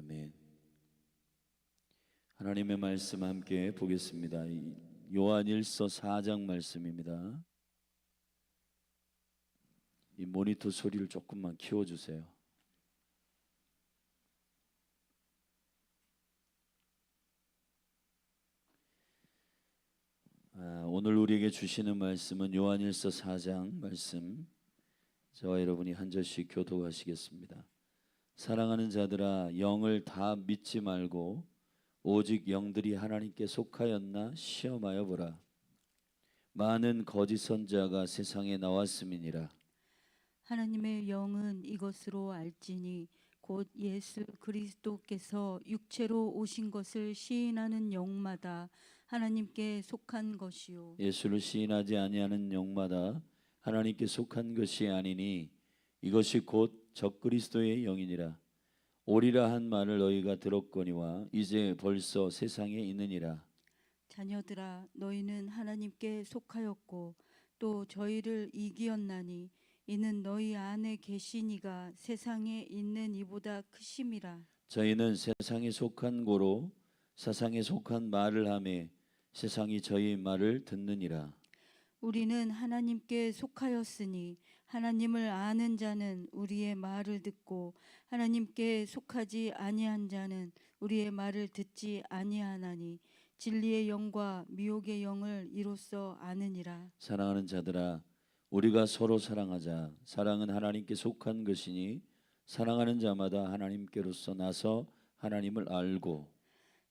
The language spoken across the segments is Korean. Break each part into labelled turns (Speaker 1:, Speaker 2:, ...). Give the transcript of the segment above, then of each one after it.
Speaker 1: 아멘. 하나님의 말씀 함께 보겠습니다. 요한일서 4장 말씀입니다. 이 모니터 소리를 조금만 키워주세요. 오늘 우리에게 주시는 말씀은 요한일서 4장 말씀. 저와 여러분이 한 절씩 교독하시겠습니다. 사랑하는 자들아, 영을 다 믿지 말고 오직 영들이 하나님께 속하였나 시험하여 보라. 많은 거짓 선자가 세상에 나왔음이니라.
Speaker 2: 하나님의 영은 이것으로 알지니 곧 예수 그리스도께서 육체로 오신 것을 시인하는 영마다 하나님께 속한 것이요,
Speaker 1: 예수를 시인하지 아니하는 영마다 하나님께 속한 것이 아니니 이것이 곧 적그리스도의 영이니라. 오리라 한 말을 너희가 들었거니와 이제 벌써 세상에 있느니라.
Speaker 2: 자녀들아, 너희는 하나님께 속하였고 또 저희를 이기었나니 이는 너희 안에 계신 이가 세상에 있는 이보다 크심이라.
Speaker 1: 저희는 세상에 속한 고로 세상에 속한 말을 하매 세상이 저희 말을 듣느니라.
Speaker 2: 우리는 하나님께 속하였으니 하나님을 아는 자는 우리의 말을 듣고 하나님께 속하지 아니한 자는 우리의 말을 듣지 아니하나니 진리의 영과 미혹의 영을 이로써 아느니라.
Speaker 1: 사랑하는 자들아, 우리가 서로 사랑하자. 사랑은 하나님께 속한 것이니 사랑하는 자마다 하나님께로서 나서 하나님을 알고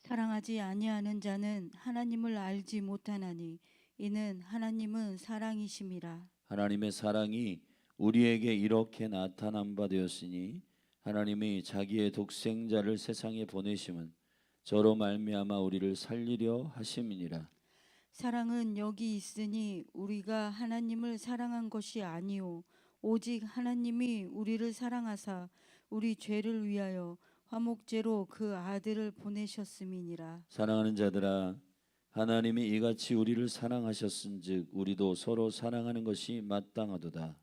Speaker 2: 사랑하지 아니하는 자는 하나님을 알지 못하나니 이는 하나님은 사랑이심이라.
Speaker 1: 하나님의 사랑이 우리에게 이렇게 나타난 바 되었으니 하나님이 자기의 독생자를 세상에 보내심은 저로 말미암아 우리를 살리려 하심이니라.
Speaker 2: 사랑은 여기 있으니 우리가 하나님을 사랑한 것이 아니요 오직 하나님이 우리를 사랑하사 우리 죄를 위하여 화목제로 그 아들을 보내셨음이니라.
Speaker 1: 사랑하는 자들아, 하나님이 이같이 우리를 사랑하셨은즉 우리도 서로 사랑하는 것이 마땅하도다.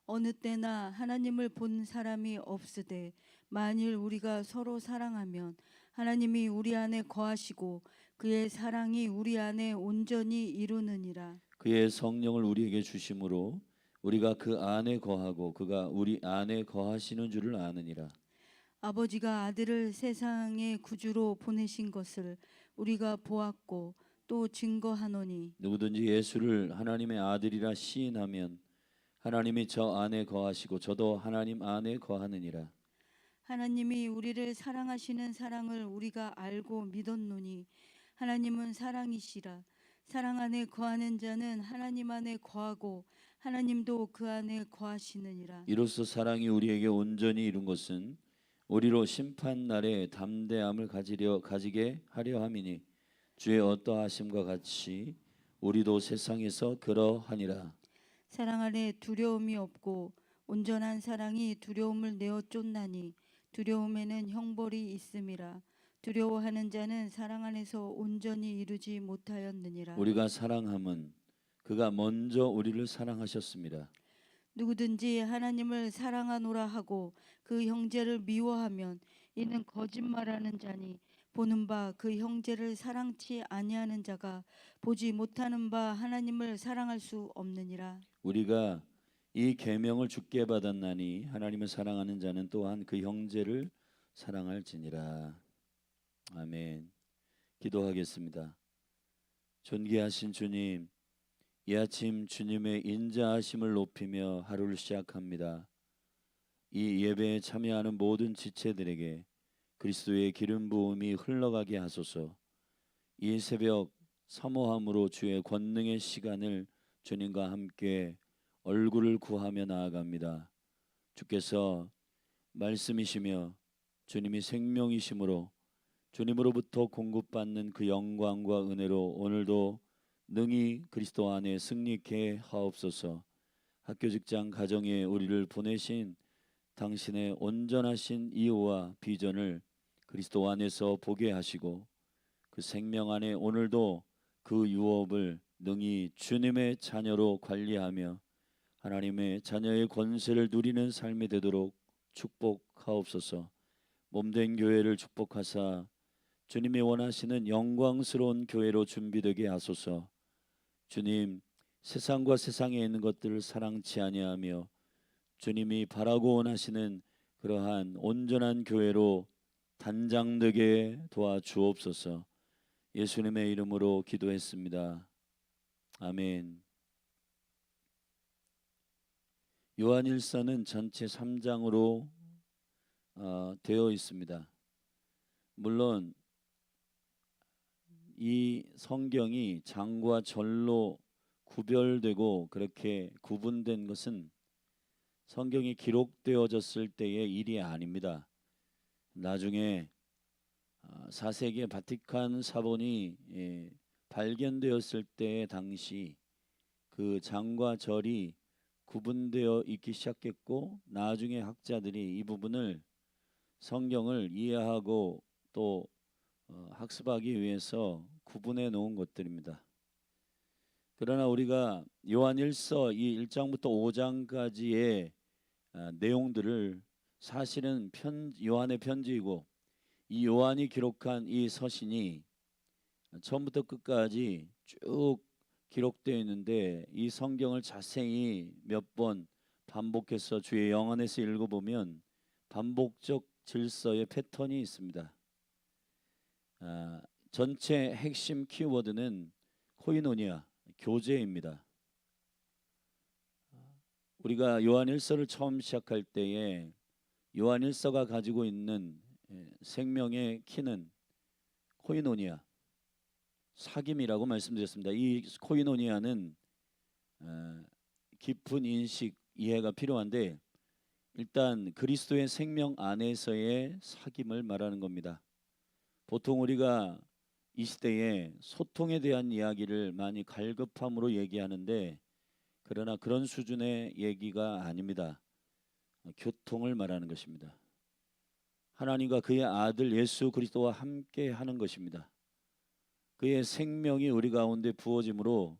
Speaker 2: 어느 때나 하나님을 본 사람이 없으되 만일 우리가 서로 사랑하면 하나님이 우리 안에 거하시고 그의 사랑이 우리 안에 온전히 이루느니라.
Speaker 1: 그의 성령을 우리에게 주심으로 우리가 그 안에 거하고 그가 우리 안에 거하시는 줄을 아느니라.
Speaker 2: 아버지가 아들을 세상의 구주로 보내신 것을 우리가 보았고 또 증거하노니
Speaker 1: 누구든지 예수를 하나님의 아들이라 시인하면 하나님이 저 안에 거하시고 저도 하나님 안에 거하느니라.
Speaker 2: 하나님이 우리를 사랑하시는 사랑을 우리가 알고 믿었노니 하나님은 사랑이시라. 사랑 안에 거하는 자는 하나님 안에 거하고 하나님도 그 안에 거하시느니라.
Speaker 1: 이로써 사랑이 우리에게 온전히 이룬 것은 우리로 심판 날에 담대함을 가지게 하려 함이니 주의 어떠하심과 같이 우리도 세상에서 그러하니라.
Speaker 2: 사랑 안에 두려움이 없고 온전한 사랑이 두려움을 내어 쫓나니 두려움에는 형벌이 있음이라. 두려워하는 자는 사랑 안에서 온전히 이루지 못하였느니라.
Speaker 1: 우리가 사랑함은 그가 먼저 우리를 사랑하셨습니다.
Speaker 2: 누구든지 하나님을 사랑하노라 하고 그 형제를 미워하면 이는 거짓말하는 자니 보는 바 그 형제를 사랑치 아니하는 자가 보지 못하는 바 하나님을 사랑할 수 없느니라.
Speaker 1: 우리가 이 계명을 주께 받았나니 하나님을 사랑하는 자는 또한 그 형제를 사랑할지니라. 아멘. 기도하겠습니다. 존귀하신 주님, 이 아침 주님의 인자하심을 높이며 하루를 시작합니다. 이 예배에 참여하는 모든 지체들에게 그리스도의 기름 부음이 흘러가게 하소서. 이 새벽 사모함으로 주의 권능의 시간을 주님과 함께 얼굴을 구하며 나아갑니다. 주께서 말씀이시며 주님이 생명이시므로 주님으로부터 공급받는 그 영광과 은혜로 오늘도 능히 그리스도 안에 승리케 하옵소서. 학교 직장 가정에 우리를 보내신 당신의 온전하신 이유와 비전을 그리스도 안에서 보게 하시고 그 생명 안에 오늘도 그 유업을 능히 주님의 자녀로 관리하며 하나님의 자녀의 권세를 누리는 삶이 되도록 축복하옵소서. 몸된 교회를 축복하사 주님이 원하시는 영광스러운 교회로 준비되게 하소서. 주님, 세상과 세상에 있는 것들을 사랑치 아니하며 주님이 바라고 원하시는 그러한 온전한 교회로 단장되게 도와주옵소서. 예수님의 이름으로 기도했습니다. 아멘. 요한일서는 전체 3장으로 되어 있습니다. 물론 이 성경이 장과 절로 구별되고 그렇게 구분된 것은 성경이 기록되어졌을 때의 일이 아닙니다. 나중에 4세기 바티칸 사본이 발견되었을 때 당시 그 장과 절이 구분되어 있기 시작했고, 나중에 학자들이 이 부분을 성경을 이해하고 또 학습하기 위해서 구분해 놓은 것들입니다. 그러나 우리가 요한일서 이 1장부터 5장까지의 내용들을 사실은 요한의 편지이고 이 요한이 기록한 이 서신이 처음부터 끝까지 쭉 기록되어 있는데, 이 성경을 자세히 몇 번 반복해서 주의 영 안에서 읽어보면 반복적 질서의 패턴이 있습니다. 전체 핵심 키워드는 코이노니아, 교제입니다. 우리가 요한일서를 처음 시작할 때에 요한일서가 가지고 있는 생명의 키는 코이노니아, 사귐이라고 말씀드렸습니다. 이 코이노니아는 깊은 인식, 이해가 필요한데, 일단 그리스도의 생명 안에서의 사귐을 말하는 겁니다. 보통 우리가 이 시대에 소통에 대한 이야기를 많이 갈급함으로 얘기하는데, 그러나 그런 수준의 얘기가 아닙니다. 교통을 말하는 것입니다. 하나님과 그의 아들 예수 그리스도와 함께 하는 것입니다. 그의 생명이 우리 가운데 부어짐으로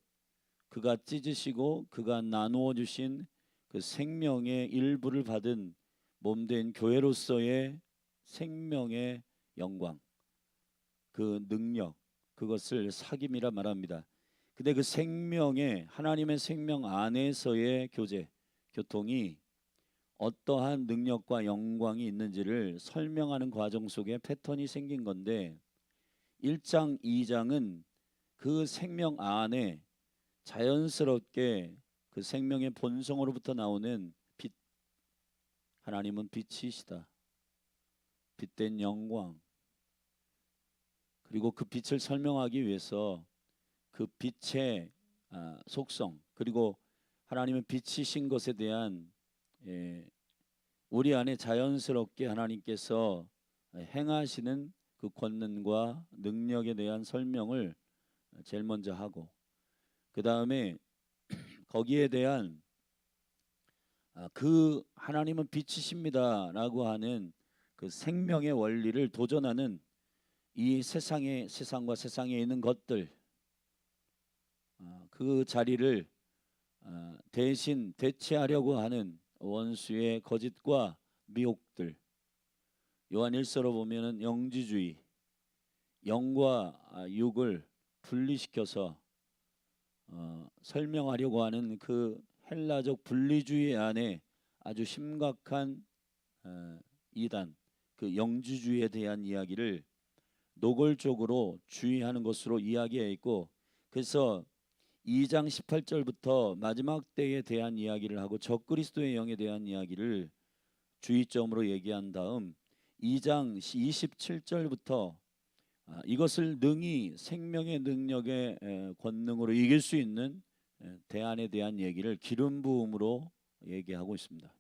Speaker 1: 그가 찢으시고 그가 나누어 주신 그 생명의 일부를 받은 몸된 교회로서의 생명의 영광, 그 능력, 그것을 사귐이라 말합니다. 근데 그 생명의, 하나님의 생명 안에서의 교제, 교통이 어떠한 능력과 영광이 있는지를 설명하는 과정 속에 패턴이 생긴 건데, 1장, 2장은 그 생명 안에 자연스럽게 그 생명의 본성으로부터 나오는 빛, 하나님은 빛이시다, 빛된 영광, 그리고 그 빛을 설명하기 위해서 그 빛의 속성, 그리고 하나님의 빛이신 것에 대한 우리 안에 자연스럽게 하나님께서 행하시는 그 권능과 능력에 대한 설명을 제일 먼저 하고, 그 다음에 거기에 대한 그 하나님은 빛이십니다라고 하는 그 생명의 원리를 도전하는 이 세상과 세상에 있는 것들, 그 자리를 대신 대체하려고 하는 원수의 거짓과 미혹들. 요한일서로 보면은 영지주의, 영과 육을 분리시켜서 설명하려고 하는 그 헬라적 분리주의 안에 아주 심각한 이단, 그 영지주의에 대한 이야기를 노골적으로 주의하는 것으로 이야기해 있고, 그래서 2장 18절부터 마지막 때에 대한 이야기를 하고 적그리스도의 영에 대한 이야기를 주의점으로 얘기한 다음 2장 27절부터 이것을 능히 생명의 능력의 권능으로 이길 수 있는 대안에 대한 얘기를 기름 부음으로 얘기하고 있습니다.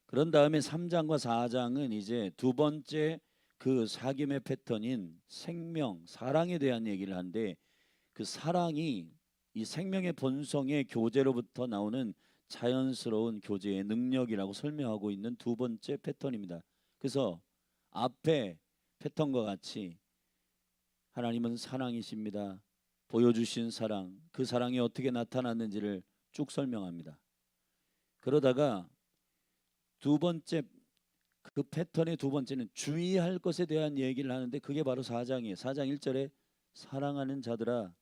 Speaker 1: 그런 다음에 3장과 4장은 이제 두 번째 그 사귐의 패턴인 생명, 사랑에 대한 얘기를 하는데, 그 사랑이 이 생명의 본성의 교제로부터 나오는 자연스러운 교제의 능력이라고 설명하고 있는 두 번째 패턴입니다. 그래서 앞에 패턴과 같이 하나님은 사랑이십니다. 보여주신 사랑, 그 사랑이 어떻게 나타났는지를 쭉 설명합니다. 그러다가 두 번째 그 패턴의 두 번째는 주의할 것에 대한 얘기를 하는데 그게 바로 4장이에요. 4장 1절에 사랑하는 자들아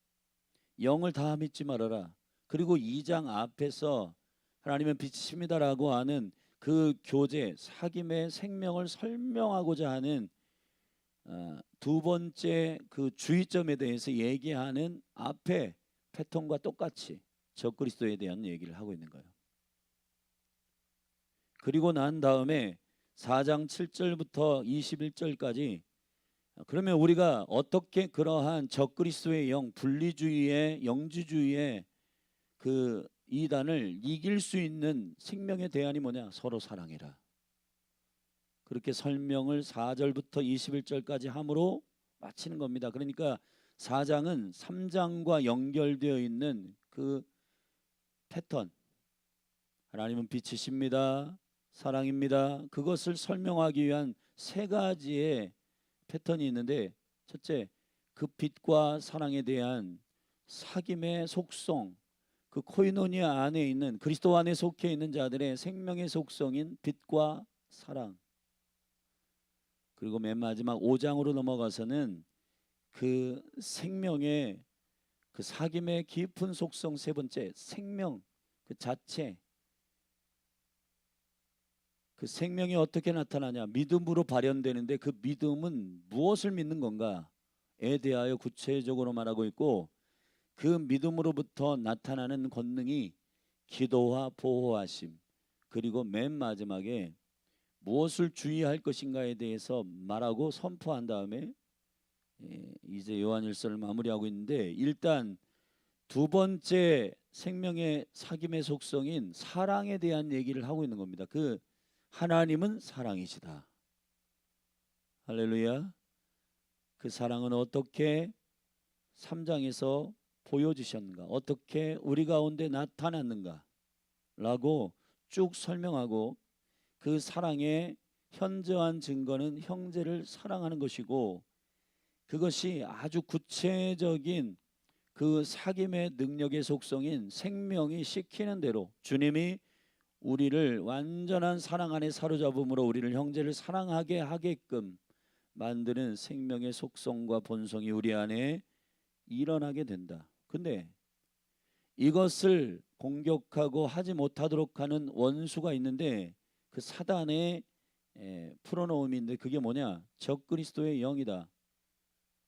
Speaker 1: 영을 다 믿지 말아라. 그리고 2장 앞에서 하나님은 빛이십니다라고 하는 그 교제 사귐의 생명을 설명하고자 하는 두 번째 그 주의점에 대해서 얘기하는 앞에 패턴과 똑같이 적그리스도에 대한 얘기를 하고 있는 거예요. 그리고 난 다음에 4장 7절부터 21절까지 그러면 우리가 어떻게 그러한 적그리스도의 영, 분리주의의 영지주의의 그 이단을 이길 수 있는 생명의 대안이 뭐냐? 서로 사랑해라. 그렇게 설명을 4절부터 21절까지 함으로 마치는 겁니다. 그러니까 4장은 3장과 연결되어 있는 그 패턴, 하나님은 빛이십니다, 사랑입니다, 그것을 설명하기 위한 세 가지의 패턴이 있는데, 첫째, 그 빛과 사랑에 대한 사귐의 속성, 그 코이노니아 안에 있는 그리스도 안에 속해 있는 자들의 생명의 속성인 빛과 사랑. 그리고 맨 마지막 5장으로 넘어가서는 그 생명의 그 사귐의 깊은 속성 세 번째, 생명 그 자체, 그 생명이 어떻게 나타나냐? 믿음으로 발현되는데 그 믿음은 무엇을 믿는 건가에 대하여 구체적으로 말하고 있고, 그 믿음으로부터 나타나는 권능이 기도와 보호하심, 그리고 맨 마지막에 무엇을 주의할 것인가에 대해서 말하고 선포한 다음에 이제 요한일서를 마무리하고 있는데, 일단 두 번째 생명의 사귐의 속성인 사랑에 대한 얘기를 하고 있는 겁니다. 그 하나님은 사랑이시다. 할렐루야. 그 사랑은 어떻게 3장에서 보여주셨는가, 어떻게 우리 가운데 나타났는가 라고 쭉 설명하고, 그 사랑의 현저한 증거는 형제를 사랑하는 것이고, 그것이 아주 구체적인 그 사귐의 능력의 속성인 생명이 시키는 대로 주님이 우리를 완전한 사랑 안에 사로잡음으로 우리를 형제를 사랑하게 하게끔 만드는 생명의 속성과 본성이 우리 안에 일어나게 된다. 근데 이것을 공격하고 하지 못하도록 하는 원수가 있는데, 그 사단의 풀어놓음인데 그게 뭐냐? 적그리스도의 영이다.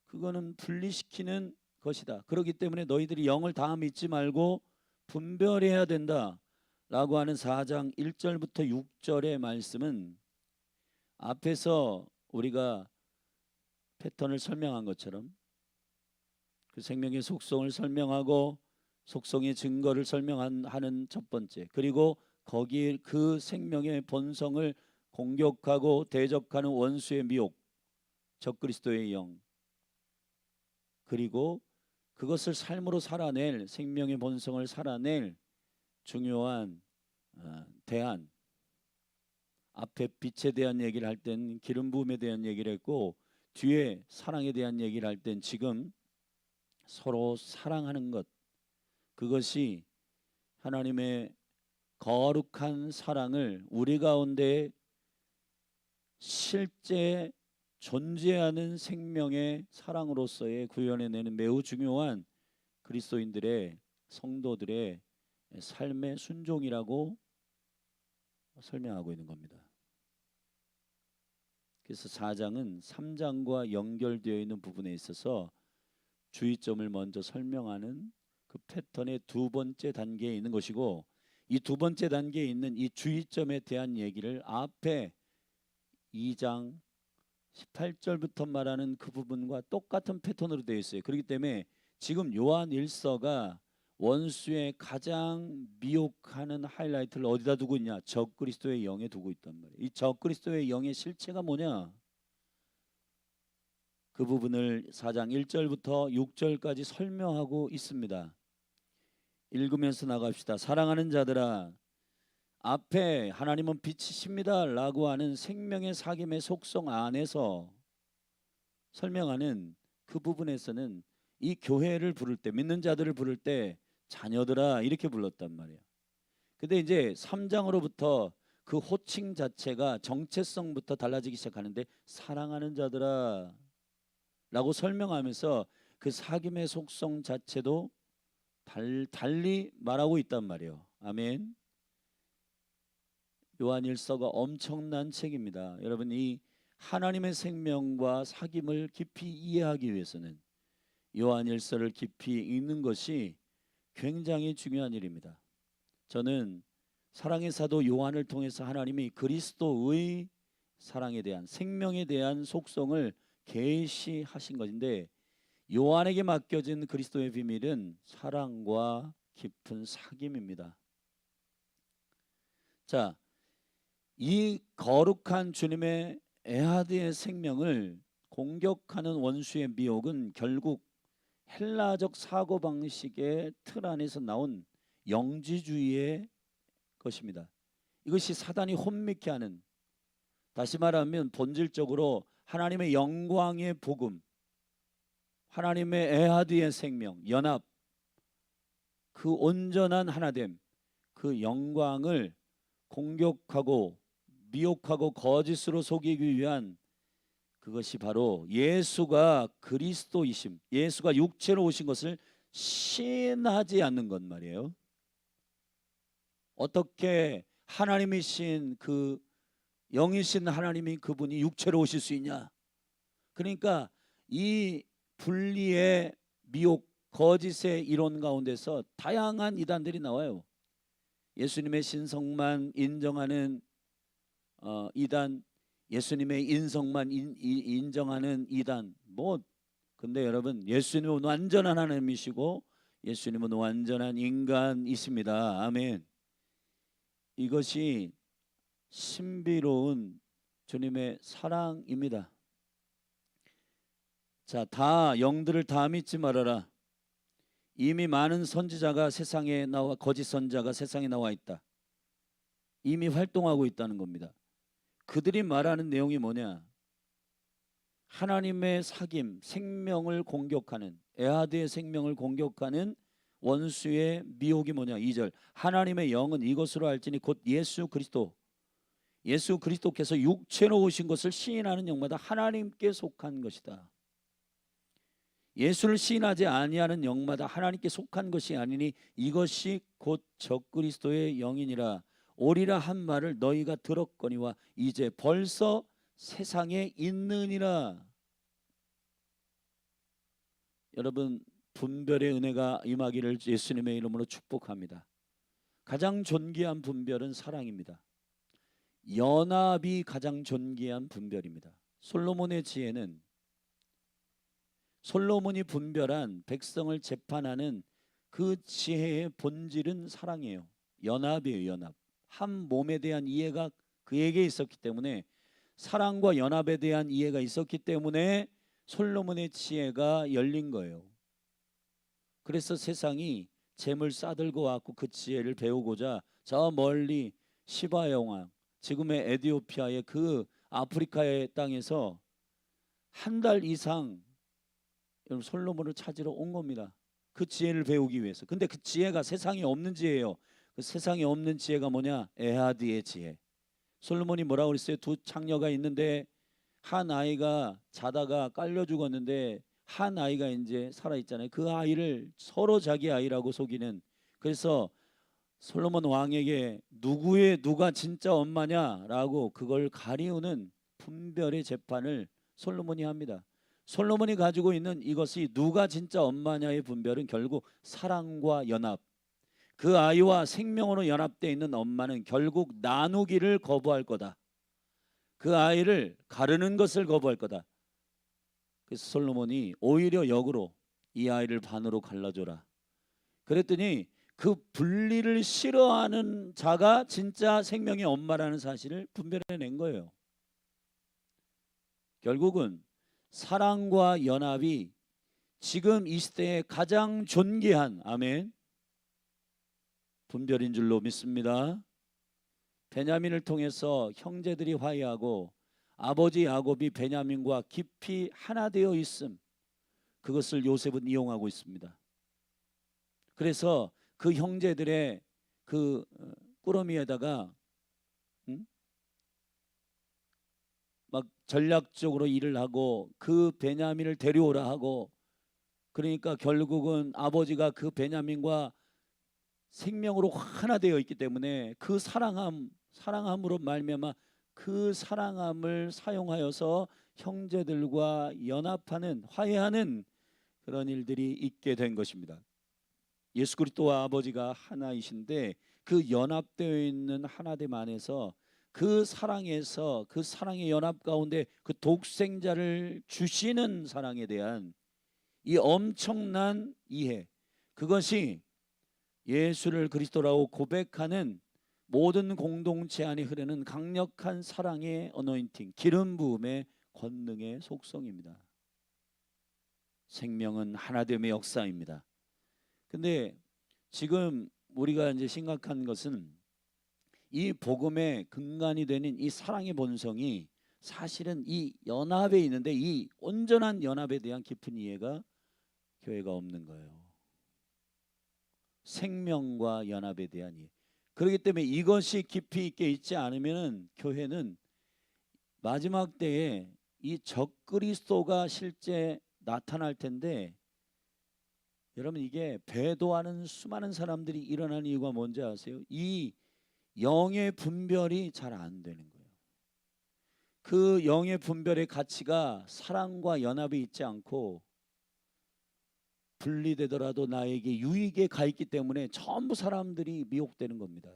Speaker 1: 그거는 분리시키는 것이다. 그렇기 때문에 너희들이 영을 다 믿지 말고 분별해야 된다 라고 하는 4장 1절부터 6절의 말씀은 앞에서 우리가 패턴을 설명한 것처럼 그 생명의 속성을 설명하고 속성의 증거를 설명하는 첫 번째, 그리고 거기에 그 생명의 본성을 공격하고 대적하는 원수의 미혹, 적그리스도의 영, 그리고 그것을 삶으로 살아낼 생명의 본성을 살아낼 중요한 대안. 앞에 빛에 대한 얘기를 할 땐 기름 부음에 대한 얘기를 했고, 뒤에 사랑에 대한 얘기를 할 땐 지금 서로 사랑하는 것, 그것이 하나님의 거룩한 사랑을 우리 가운데 실제 존재하는 생명의 사랑으로서의 구현해내는 매우 중요한 그리스도인들의 성도들의 삶의 순종이라고 설명하고 있는 겁니다. 그래서 4장은 3장과 연결되어 있는 부분에 있어서 주의점을 먼저 설명하는 그 패턴의 두 번째 단계에 있는 것이고, 이 두 번째 단계에 있는 이 주의점에 대한 얘기를 앞에 2장 18절부터 말하는 그 부분과 똑같은 패턴으로 되어 있어요. 그렇기 때문에 지금 요한 1서가 원수의 가장 미혹하는 하이라이트를 어디다 두고 있냐? 적그리스도의 영에 두고 있단 말이에요. 이 적그리스도의 영의 실체가 뭐냐? 그 부분을 4장 1절부터 6절까지 설명하고 있습니다. 읽으면서 나갑시다. 사랑하는 자들아, 앞에 하나님은 빛이십니다 라고 하는 생명의 사귐의 속성 안에서 설명하는 그 부분에서는 이 교회를 부를 때, 믿는 자들을 부를 때 자녀들아 이렇게 불렀단 말이에요. 근데 이제 3장으로부터 그 호칭 자체가 정체성부터 달라지기 시작하는데 사랑하는 자들아 라고 설명하면서 그 사귐의 속성 자체도 달리 말하고 있단 말이에요. 아멘. 요한일서가 엄청난 책입니다. 여러분, 이 하나님의 생명과 사귐을 깊이 이해하기 위해서는 요한일서를 깊이 읽는 것이 굉장히 중요한 일입니다. 저는 사랑의 사도 요한을 통해서 하나님이 그리스도의 사랑에 대한, 생명에 대한 속성을 계시하신 것인데, 요한에게 맡겨진 그리스도의 비밀은 사랑과 깊은 사귐입니다. 자, 이 거룩한 주님의 에하드의 생명을 공격하는 원수의 미혹은 결국 헬라적 사고방식의 틀 안에서 나온 영지주의의 것입니다. 이것이 사단이 혼미케 하는, 다시 말하면 본질적으로 하나님의 영광의 복음, 하나님의 에하드의 생명, 연합, 그 온전한 하나됨, 그 영광을 공격하고 미혹하고 거짓으로 속이기 위한, 그것이 바로 예수가 그리스도이심, 예수가 육체로 오신 것을 시인하지 않는 것 말이에요. 어떻게 하나님이신 그 영이신 하나님이 그분이 육체로 오실 수 있냐? 그러니까 이 분리의 미혹, 거짓의 이론 가운데서 다양한 이단들이 나와요. 예수님의 신성만 인정하는 이단, 예수님의 인성만 인정하는 이단. 근데 여러분, 예수님은 완전한 하나님이시고 예수님은 완전한 인간이십니다. 아멘. 이것이 신비로운 주님의 사랑입니다. 자, 다 영들을 다 믿지 말아라. 이미 많은 선지자가 세상에 나와, 거짓 선자가 세상에 나와 있다. 이미 활동하고 있다는 겁니다. 그들이 말하는 내용이 뭐냐? 하나님의 사귐, 생명을 공격하는, 에하드의 생명을 공격하는 원수의 미혹이 뭐냐? 2절, 하나님의 영은 이것으로 알지니 곧 예수 그리스도, 예수 그리스도께서 육체로 오신 것을 시인하는 영마다 하나님께 속한 것이다. 예수를 시인하지 아니하는 영마다 하나님께 속한 것이 아니니 이것이 곧 적그리스도의 영이니라. 오리라 한 말을 너희가 들었거니와 이제 벌써 세상에 있느니라. 여러분, 분별의 은혜가 임하기를 예수님의 이름으로 축복합니다. 가장 존귀한 분별은 사랑입니다. 연합이 가장 존귀한 분별입니다. 솔로몬의 지혜는, 솔로몬이 분별한 백성을 재판하는 그 지혜의 본질은 사랑이에요. 연합이에요. 연합. 한 몸에 대한 이해가 그에게 있었기 때문에, 사랑과 연합에 대한 이해가 있었기 때문에 솔로몬의 지혜가 열린 거예요. 그래서 세상이 잼을 싸들고 왔고 그 지혜를 배우고자 저 멀리 시바 여왕, 지금의 에티오피아의 그 아프리카의 땅에서 한 달 이상 여러분 솔로몬을 찾으러 온 겁니다. 그 지혜를 배우기 위해서. 근데 그 지혜가 세상에 없는 지혜예요. 그 세상에 없는 지혜가 뭐냐? 에하드의 지혜. 솔로몬이 뭐라고 그랬어요? 두 창녀가 있는데 한 아이가 자다가 깔려 죽었는데 한 아이가 이제 살아 있잖아요. 그 아이를 서로 자기 아이라고 속이는. 그래서 솔로몬 왕에게 누가 진짜 엄마냐라고 그걸 가리우는 분별의 재판을 솔로몬이 합니다. 솔로몬이 가지고 있는 이것이 누가 진짜 엄마냐의 분별은 결국 사랑과 연합, 그 아이와 생명으로 연합되어 있는 엄마는 결국 나누기를 거부할 거다. 그 아이를 가르는 것을 거부할 거다. 그래서 솔로몬이 오히려 역으로 이 아이를 반으로 갈라줘라. 그랬더니 그 분리를 싫어하는 자가 진짜 생명의 엄마라는 사실을 분별해낸 거예요. 결국은 사랑과 연합이 지금 이 시대에 가장 존귀한, 아멘, 분별인 줄로 믿습니다. 베냐민을 통해서 형제들이 화해하고 아버지 야곱이 베냐민과 깊이 하나 되어 있음, 그것을 요셉은 이용하고 있습니다. 그래서 그 형제들의 그 꾸러미에다가 막 전략적으로 일을 하고 그 베냐민을 데려오라 하고, 그러니까 결국은 아버지가 그 베냐민과 생명으로 하나 되어 있기 때문에 그 사랑함으로 말미암아 그 사랑함을 사용하여서 형제들과 연합하는, 화해하는 그런 일들이 있게 된 것입니다. 예수 그리스도와 아버지가 하나이신데 그 연합되어 있는 하나됨 안에서 그 사랑에서, 그 사랑의 연합 가운데 그 독생자를 주시는 사랑에 대한 이 엄청난 이해, 그것이 예수를 그리스도라고 고백하는 모든 공동체 안에 흐르는 강력한 사랑의 어노인팅, 기름 부음의 권능의 속성입니다. 생명은 하나됨의 역사입니다. 근데 지금 우리가 이제 심각한 것은 이 복음의 근간이 되는 이 사랑의 본성이 사실은 이 연합에 있는데 이 온전한 연합에 대한 깊은 이해가 교회가 없는 거예요. 생명과 연합에 대한 이해. 그렇기 때문에 이것이 깊이 있게 있지 않으면 교회는 마지막 때에 이 적그리스도가 실제 나타날 텐데, 여러분 이게 배도하는 수많은 사람들이 일어나는 이유가 뭔지 아세요? 이 영의 분별이 잘 안 되는 거예요. 그 영의 분별의 가치가 사랑과 연합이 있지 않고 분리되더라도 나에게 유익에 가 있기 때문에 전부 사람들이 미혹되는 겁니다.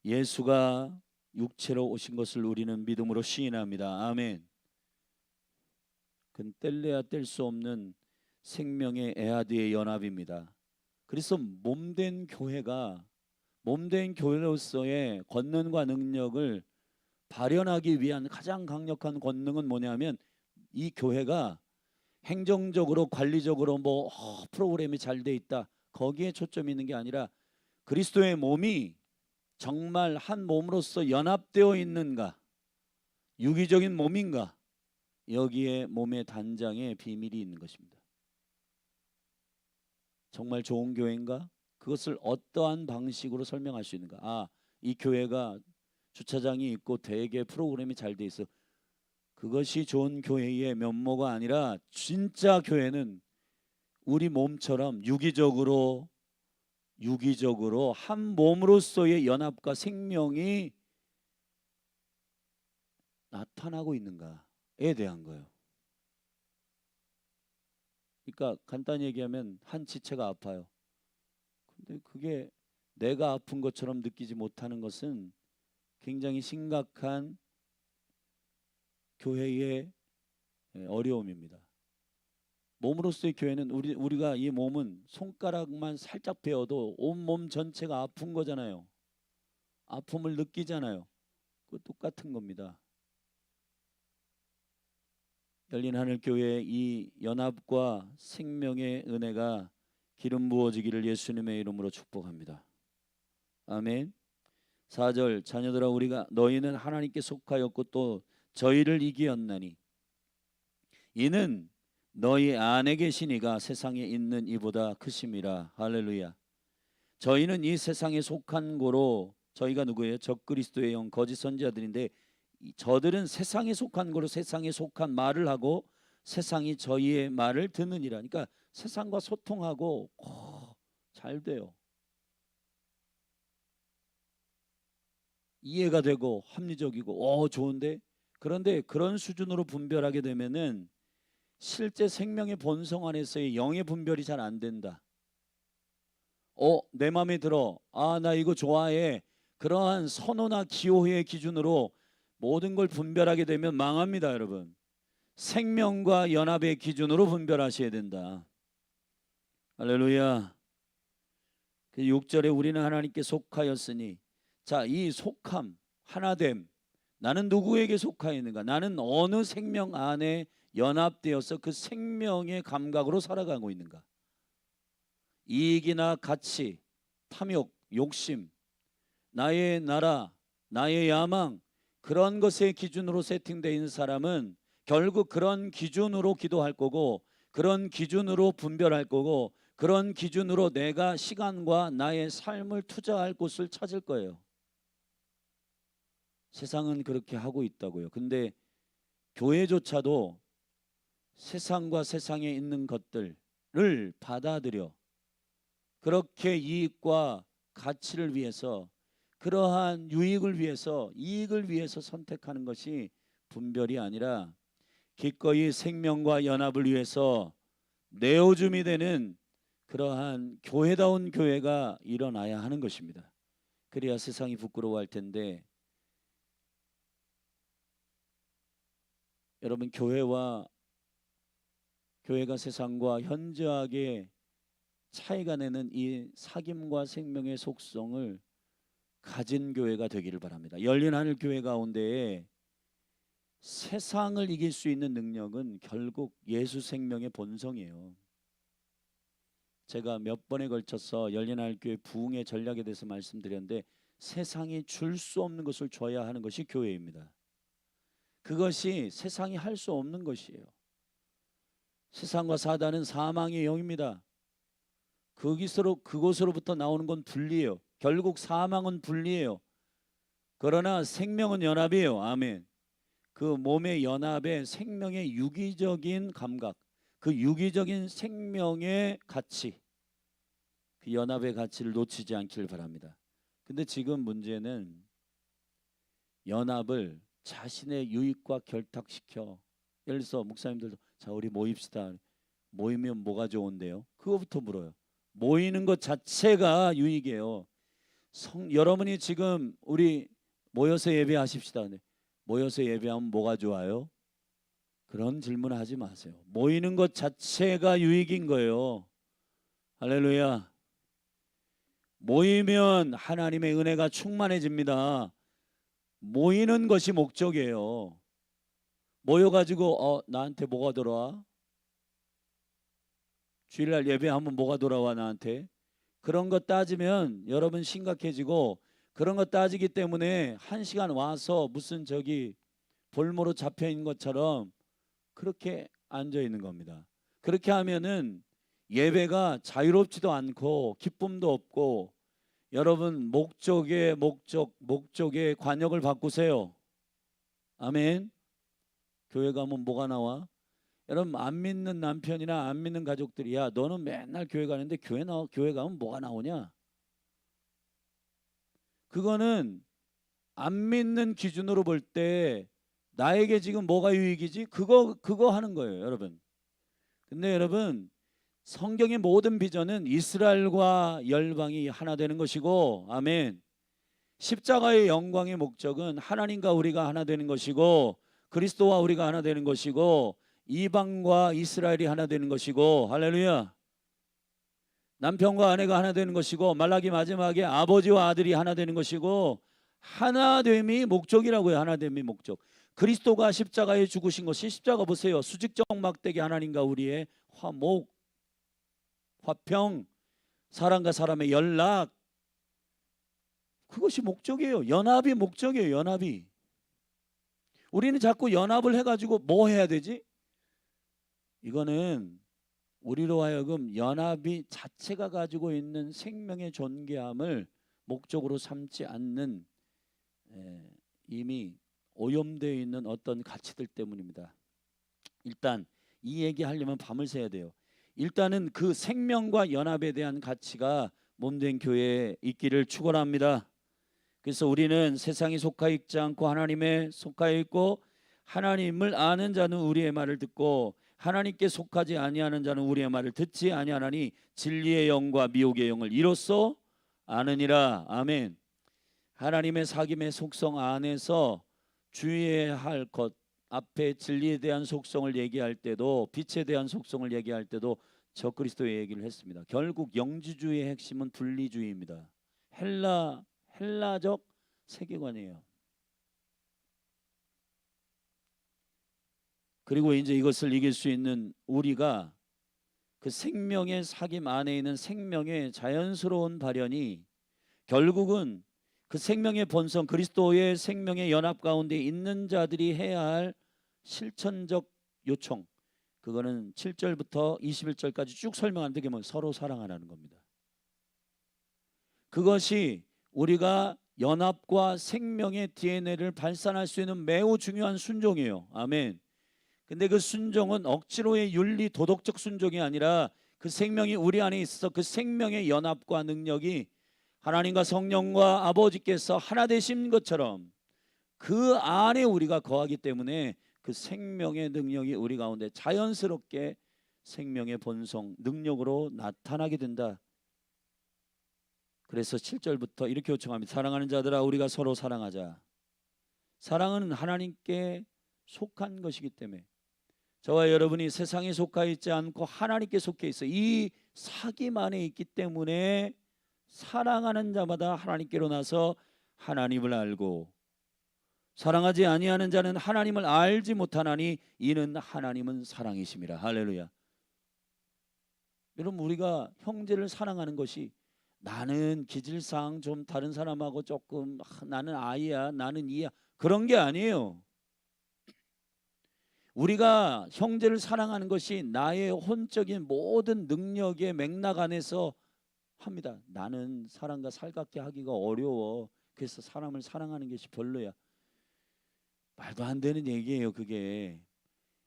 Speaker 1: 예수가 육체로 오신 것을 우리는 믿음으로 시인합니다. 아멘. 그건 뗄래야 뗄 수 없는 생명의 에아드의 연합입니다. 그래서 몸된 교회가, 몸된 교회로서의 권능과 능력을 발현하기 위한 가장 강력한 권능은 뭐냐면, 이 교회가 행정적으로 관리적으로 프로그램이 잘 돼 있다, 거기에 초점이 있는 게 아니라 그리스도의 몸이 정말 한 몸으로서 연합되어 있는가, 유기적인 몸인가, 여기에 몸의 단장의 비밀이 있는 것입니다. 정말 좋은 교회인가? 그것을 어떠한 방식으로 설명할 수 있는가? 이 교회가 주차장이 있고 되게 프로그램이 잘 돼 있어. 그것이 좋은 교회의 면모가 아니라 진짜 교회는 우리 몸처럼 유기적으로 한 몸으로서의 연합과 생명이 나타나고 있는가에 대한 거예요. 그러니까 간단히 얘기하면 한 지체가 아파요. 근데 그게 내가 아픈 것처럼 느끼지 못하는 것은 굉장히 심각한 교회의 어려움입니다. 몸으로서의 교회는 우리가 이 몸은 손가락만 살짝 베어도 온몸 전체가 아픈 거잖아요. 아픔을 느끼잖아요. 그 똑같은 겁니다. 열린 하늘 교회의 이 연합과 생명의 은혜가 기름 부어지기를 예수님의 이름으로 축복합니다. 아멘. 4절, 자녀들아 우리가 너희는 하나님께 속하였고 또 저희를 이기었나니 이는 너희 안에 계신 이가 세상에 있는 이보다 크심이라. 할렐루야. 저희는 이 세상에 속한 고로, 저희가 누구예요? 적그리스도의 영, 거짓 선지자들인데, 저들은 세상에 속한 거로 세상에 속한 말을 하고 세상이 저희의 말을 듣느니라. 그러니까 세상과 소통하고 잘 돼요. 이해가 되고 합리적이고 좋은데, 그런데 그런 수준으로 분별하게 되면은 실제 생명의 본성 안에서의 영의 분별이 잘 안 된다. 내 마음에 들어. 나 이거 좋아해. 그러한 선호나 기호의 기준으로 모든 걸 분별하게 되면 망합니다, 여러분. 생명과 연합의 기준으로 분별하셔야 된다. 할렐루야. 6절에 우리는 하나님께 속하였으니, 자, 이 속함, 하나됨, 나는 누구에게 속하여 있는가? 나는 어느 생명 안에 연합되어서 그 생명의 감각으로 살아가고 있는가? 이익이나 가치, 탐욕, 욕심, 나의 나라, 나의 야망, 그런 것의 기준으로 세팅되어 있는 사람은 결국 그런 기준으로 기도할 거고, 그런 기준으로 분별할 거고, 그런 기준으로 내가 시간과 나의 삶을 투자할 곳을 찾을 거예요. 세상은 그렇게 하고 있다고요. 근데 교회조차도 세상과 세상에 있는 것들을 받아들여 그렇게 이익과 가치를 위해서, 그러한 유익을 위해서, 이익을 위해서 선택하는 것이 분별이 아니라 기꺼이 생명과 연합을 위해서 내어줌이 되는 그러한 교회다운 교회가 일어나야 하는 것입니다. 그래야 세상이 부끄러워할 텐데, 여러분, 교회가 세상과 현저하게 차이가 내는 이 사귐과 생명의 속성을 가진 교회가 되기를 바랍니다. 열린 하늘 교회 가운데에 세상을 이길 수 있는 능력은 결국 예수 생명의 본성이에요. 제가 몇 번에 걸쳐서 열린 하늘 교회 부흥의 전략에 대해서 말씀드렸는데, 세상이 줄 수 없는 것을 줘야 하는 것이 교회입니다. 그것이 세상이 할 수 없는 것이에요. 세상과 사단은 사망의 영입니다. 그곳으로부터 나오는 건 분리예요. 결국 사망은 분리예요. 그러나 생명은 연합이에요. 아멘. 그 몸의 연합의 생명의 유기적인 감각, 그 유기적인 생명의 가치, 그 연합의 가치를 놓치지 않기를 바랍니다. 근데 지금 문제는 연합을 자신의 유익과 결탁시켜, 예를 들어서 목사님들도 자 우리 모입시다. 모이면 뭐가 좋은데요? 그거부터 물어요. 모이는 것 자체가 유익이에요. 여러분이 지금 우리 모여서 예배하십시다. 모여서 예배하면 뭐가 좋아요? 그런 질문을 하지 마세요. 모이는 것 자체가 유익인 거예요. 할렐루야. 모이면 하나님의 은혜가 충만해집니다. 모이는 것이 목적이에요. 모여가지고 나한테 뭐가 돌아와? 주일날 예배하면 뭐가 돌아와 나한테? 그런 거 따지면 여러분 심각해지고, 그런 거 따지기 때문에 1시간 와서 무슨 볼모로 잡혀 있는 것처럼 그렇게 앉아 있는 겁니다. 그렇게 하면은 예배가 자유롭지도 않고 기쁨도 없고, 여러분 목적에 관역을 바꾸세요. 아멘. 교회 가면 뭐가 나와? 여러분 안 믿는 남편이나 안 믿는 가족들이 야 너는 맨날 교회 가는데 교회 가면 뭐가 나오냐? 그거는 안 믿는 기준으로 볼 때 나에게 지금 뭐가 유익이지? 그거 하는 거예요, 여러분. 근데 여러분 성경의 모든 비전은 이스라엘과 열방이 하나 되는 것이고, 아멘. 십자가의 영광의 목적은 하나님과 우리가 하나 되는 것이고, 그리스도와 우리가 하나 되는 것이고, 이방과 이스라엘이 하나 되는 것이고, 할렐루야. 남편과 아내가 하나 되는 것이고, 말라기 마지막에 아버지와 아들이 하나 되는 것이고, 하나됨이 목적이라고요. 하나됨이 목적. 그리스도가 십자가에 죽으신 것이, 십자가 보세요. 수직적 막대기, 하나님과 우리의 화목, 화평, 사람과 사람의 연락, 그것이 목적이에요. 연합이 목적이에요. 연합이. 우리는 자꾸 연합을 해가지고 뭐 해야 되지? 이거는 우리로 하여금 연합이 자체가 가지고 있는 생명의 존귀함을 목적으로 삼지 않는 이미 오염되어 있는 어떤 가치들 때문입니다. 일단 이 얘기하려면 밤을 새야 돼요. 일단은 그 생명과 연합에 대한 가치가 몸된 교회에 있기를 축원합니다. 그래서 우리는 세상에 속하 있지 않고 하나님에 속하 있고, 하나님을 아는 자는 우리의 말을 듣고 하나님께 속하지 아니하는 자는 우리의 말을 듣지 아니하나니 진리의 영과 미혹의 영을 이로써 아느니라. 아멘. 하나님의 사귐의 속성 안에서 주의해야 할 것, 앞에 진리에 대한 속성을 얘기할 때도, 빛에 대한 속성을 얘기할 때도 적그리스도의 얘기를 했습니다. 결국 영지주의의 핵심은 분리주의입니다. 헬라적 세계관이에요. 그리고 이제 이것을 이길 수 있는 우리가 그 생명의 사귐 안에 있는 생명의 자연스러운 발현이 결국은 그 생명의 본성, 그리스도의 생명의 연합 가운데 있는 자들이 해야 할 실천적 요청, 그거는 7절부터 21절까지 쭉 설명하는데 서로 사랑하라는 겁니다. 그것이 우리가 연합과 생명의 DNA를 발산할 수 있는 매우 중요한 순종이에요. 아멘. 근데 그 순종은 억지로의 윤리 도덕적 순종이 아니라 그 생명이 우리 안에 있어서 그 생명의 연합과 능력이 하나님과 성령과 아버지께서 하나 되신 것처럼 그 안에 우리가 거하기 때문에 그 생명의 능력이 우리 가운데 자연스럽게 생명의 본성 능력으로 나타나게 된다. 그래서 7절부터 이렇게 요청합니다. 사랑하는 자들아 우리가 서로 사랑하자. 사랑은 하나님께 속한 것이기 때문에 저와 여러분이 세상에 속하 있지 않고 하나님께 속해 있어 이 사귐 안에 있기 때문에 사랑하는 자마다 하나님께로 나서 하나님을 알고 사랑하지 아니하는 자는 하나님을 알지 못하나니 이는 하나님은 사랑이심이라. 할렐루야. 여러분 우리가 형제를 사랑하는 것이 나는 기질상 좀 다른 사람하고 조금 나는 아이야 나는 이야 그런 게 아니에요. 우리가 형제를 사랑하는 것이 나의 혼적인 모든 능력의 맥락 안에서 합니다. 나는 사람과 살갑게 하기가 어려워. 그래서 사람을 사랑하는 것이 별로야. 말도 안 되는 얘기예요 그게.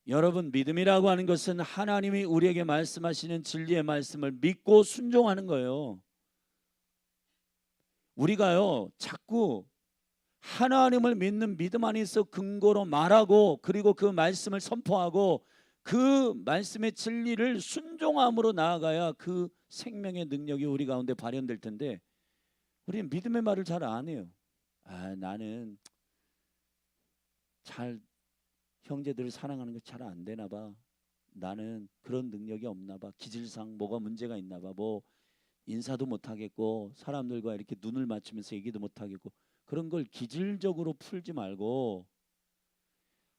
Speaker 1: 여러분 믿음이라고 하는 것은 하나님이 우리에게 말씀하시는 진리의 말씀을 믿고 순종하는 거예요. 우리가요 자꾸 하나님을 믿는 믿음 안에서 근거로 말하고 그리고 그 말씀을 선포하고 그 말씀의 진리를 순종함으로 나아가야 그 생명의 능력이 우리 가운데 발현될 텐데 우리는 믿음의 말을 잘 안 해요. 나는 잘 형제들을 사랑하는 게 잘 안 되나 봐. 나는 그런 능력이 없나 봐. 기질상 뭐가 문제가 있나 봐. 뭐 인사도 못 하겠고 사람들과 이렇게 눈을 맞추면서 얘기도 못 하겠고 그런 걸 기질적으로 풀지 말고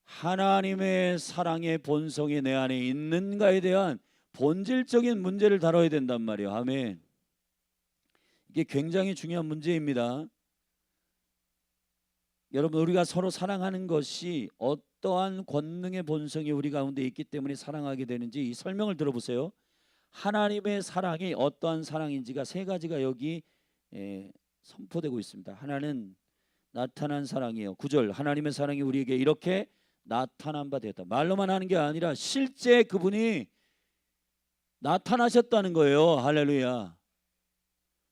Speaker 1: 하나님의 사랑의 본성이 내 안에 있는가에 대한 본질적인 문제를 다뤄야 된단 말이에요. 아멘. 이게 굉장히 중요한 문제입니다. 여러분 우리가 서로 사랑하는 것이 어떠한 권능의 본성이 우리 가운데 있기 때문에 사랑하게 되는지 이 설명을 들어보세요. 하나님의 사랑이 어떠한 사랑인지가 세 가지가 여기 선포되고 있습니다. 하나는 나타난 사랑이에요. 9절 하나님의 사랑이 우리에게 이렇게 나타난 바 되었다. 말로만 하는 게 아니라 실제 그분이 나타나셨다는 거예요. 할렐루야.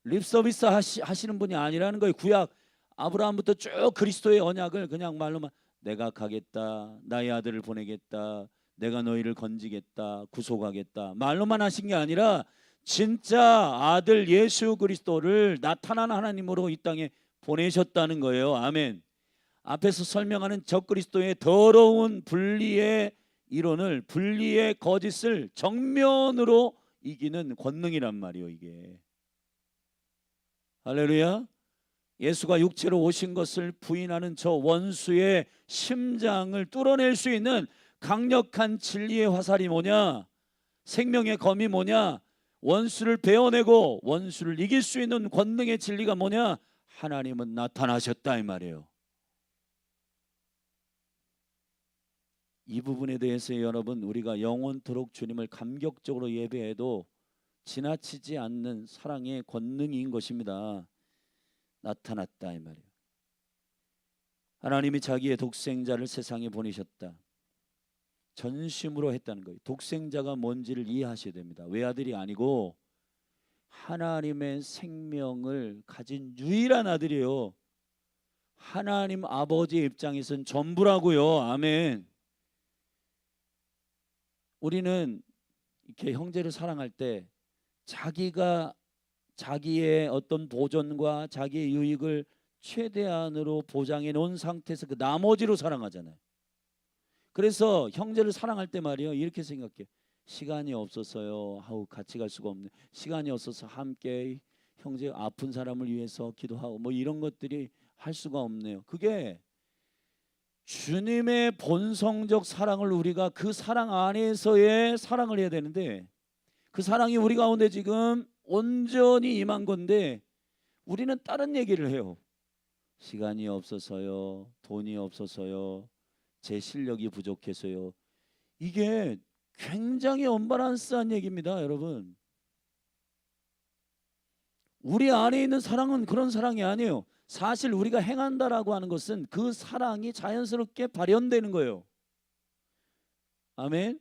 Speaker 1: 립서비스 하시는 분이 아니라는 거예요. 구약 아브라함부터 쭉 그리스도의 언약을 그냥 말로만 내가 가겠다 나의 아들을 보내겠다 내가 너희를 건지겠다 구속하겠다 말로만 하신 게 아니라 진짜 아들 예수 그리스도를 나타난 하나님으로 이 땅에 보내셨다는 거예요. 아멘. 앞에서 설명하는 적그리스도의 더러운 분리의 이론을 분리의 거짓을 정면으로 이기는 권능이란 말이에요. 이게 할렐루야. 예수가 육체로 오신 것을 부인하는 저 원수의 심장을 뚫어낼 수 있는 강력한 진리의 화살이 뭐냐? 생명의 검이 뭐냐? 원수를 베어내고 원수를 이길 수 있는 권능의 진리가 뭐냐? 하나님은 나타나셨다 이 말이에요. 이 부분에 대해서 여러분 우리가 영원토록 주님을 감격적으로 예배해도 지나치지 않는 사랑의 권능인 것입니다. 나타났다 이 말이에요. 하나님이 자기의 독생자를 세상에 보내셨다. 전심으로 했다는 거예요. 독생자가 뭔지를 이해하셔야 됩니다. 외아들이 아니고 하나님의 생명을 가진 유일한 아들이에요. 하나님 아버지의 입장에서는 전부라고요. 아멘. 우리는 이렇게 형제를 사랑할 때 자기가 자기의 어떤 보존과 자기의 유익을 최대한으로 보장해 놓은 상태에서 그 나머지로 사랑하잖아요. 그래서 형제를 사랑할 때 말이에요. 이렇게 생각해. 시간이 없어서요. 같이 갈 수가 없네. 시간이 없어서 함께 형제 아픈 사람을 위해서 기도하고 뭐 이런 것들이 할 수가 없네요. 그게 주님의 본성적 사랑을 우리가 그 사랑 안에서의 사랑을 해야 되는데 그 사랑이 우리 가운데 지금 온전히 임한 건데 우리는 다른 얘기를 해요. 시간이 없어서요. 돈이 없어서요. 제 실력이 부족해서요. 이게 굉장히 언밸런스한 얘기입니다. 여러분. 우리 안에 있는 사랑은 그런 사랑이 아니에요. 사실 우리가 행한다라고 하는 것은 그 사랑이 자연스럽게 발현되는 거예요. 아멘.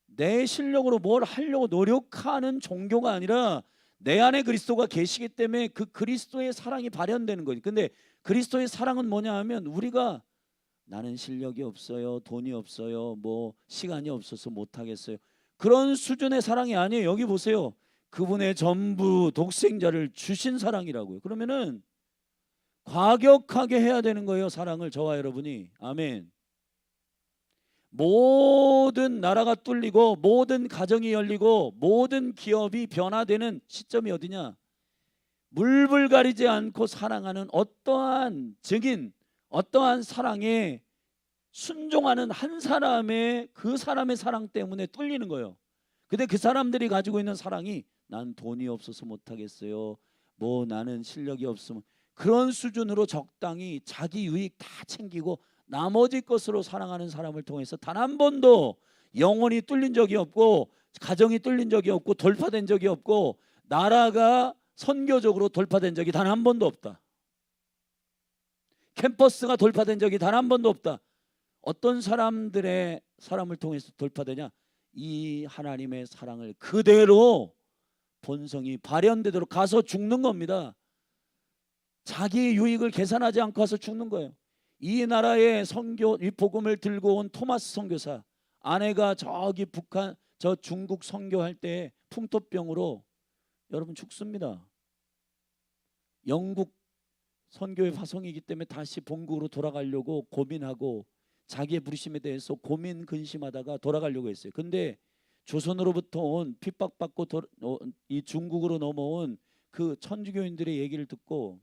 Speaker 1: 내 실력으로 뭘 하려고 노력하는 종교가 아니라 내 안에 그리스도가 계시기 때문에 그 그리스도의 사랑이 발현되는 거지. 근데 그리스도의 사랑은 뭐냐 하면 우리가 나는 실력이 없어요, 돈이 없어요, 뭐 시간이 없어서 못하겠어요, 그런 수준의 사랑이 아니에요. 여기 보세요. 그분의 전부 독생자를 주신 사랑이라고요. 그러면은 과격하게 해야 되는 거예요, 사랑을. 저와 여러분이. 아멘. 모든 나라가 뚫리고 모든 가정이 열리고 모든 기업이 변화되는 시점이 어디냐? 물불 가리지 않고 사랑하는 어떠한 증인, 어떠한 사랑에 순종하는 한 사람의 그 사람의 사랑 때문에 뚫리는 거예요. 근데 그 사람들이 가지고 있는 사랑이 난 돈이 없어서 못하겠어요, 뭐 나는 실력이 없으면, 그런 수준으로 적당히 자기 유익 다 챙기고 나머지 것으로 사랑하는 사람을 통해서 단 한 번도 영혼이 뚫린 적이 없고 가정이 뚫린 적이 없고 돌파된 적이 없고 나라가 선교적으로 돌파된 적이 단 한 번도 없다. 캠퍼스가 돌파된 적이 단 한 번도 없다. 어떤 사람들의 사람을 통해서 돌파되냐? 이 하나님의 사랑을 그대로 본성이 발현되도록 가서 죽는 겁니다. 자기 유익을 계산하지 않고 가서 죽는 거예요. 이 나라의 선교, 이 복음을 들고 온 토마스 선교사, 아내가 저기 북한, 저 중국 선교할 때 풍토병으로 여러분 죽습니다. 영국 선교의 화성이기 때문에 다시 본국으로 돌아가려고 고민하고 자기의 부르심에 대해서 고민 근심하다가 돌아가려고 했어요. 근데 조선으로부터 온 핍박받고 이 중국으로 넘어온 그 천주교인들의 얘기를 듣고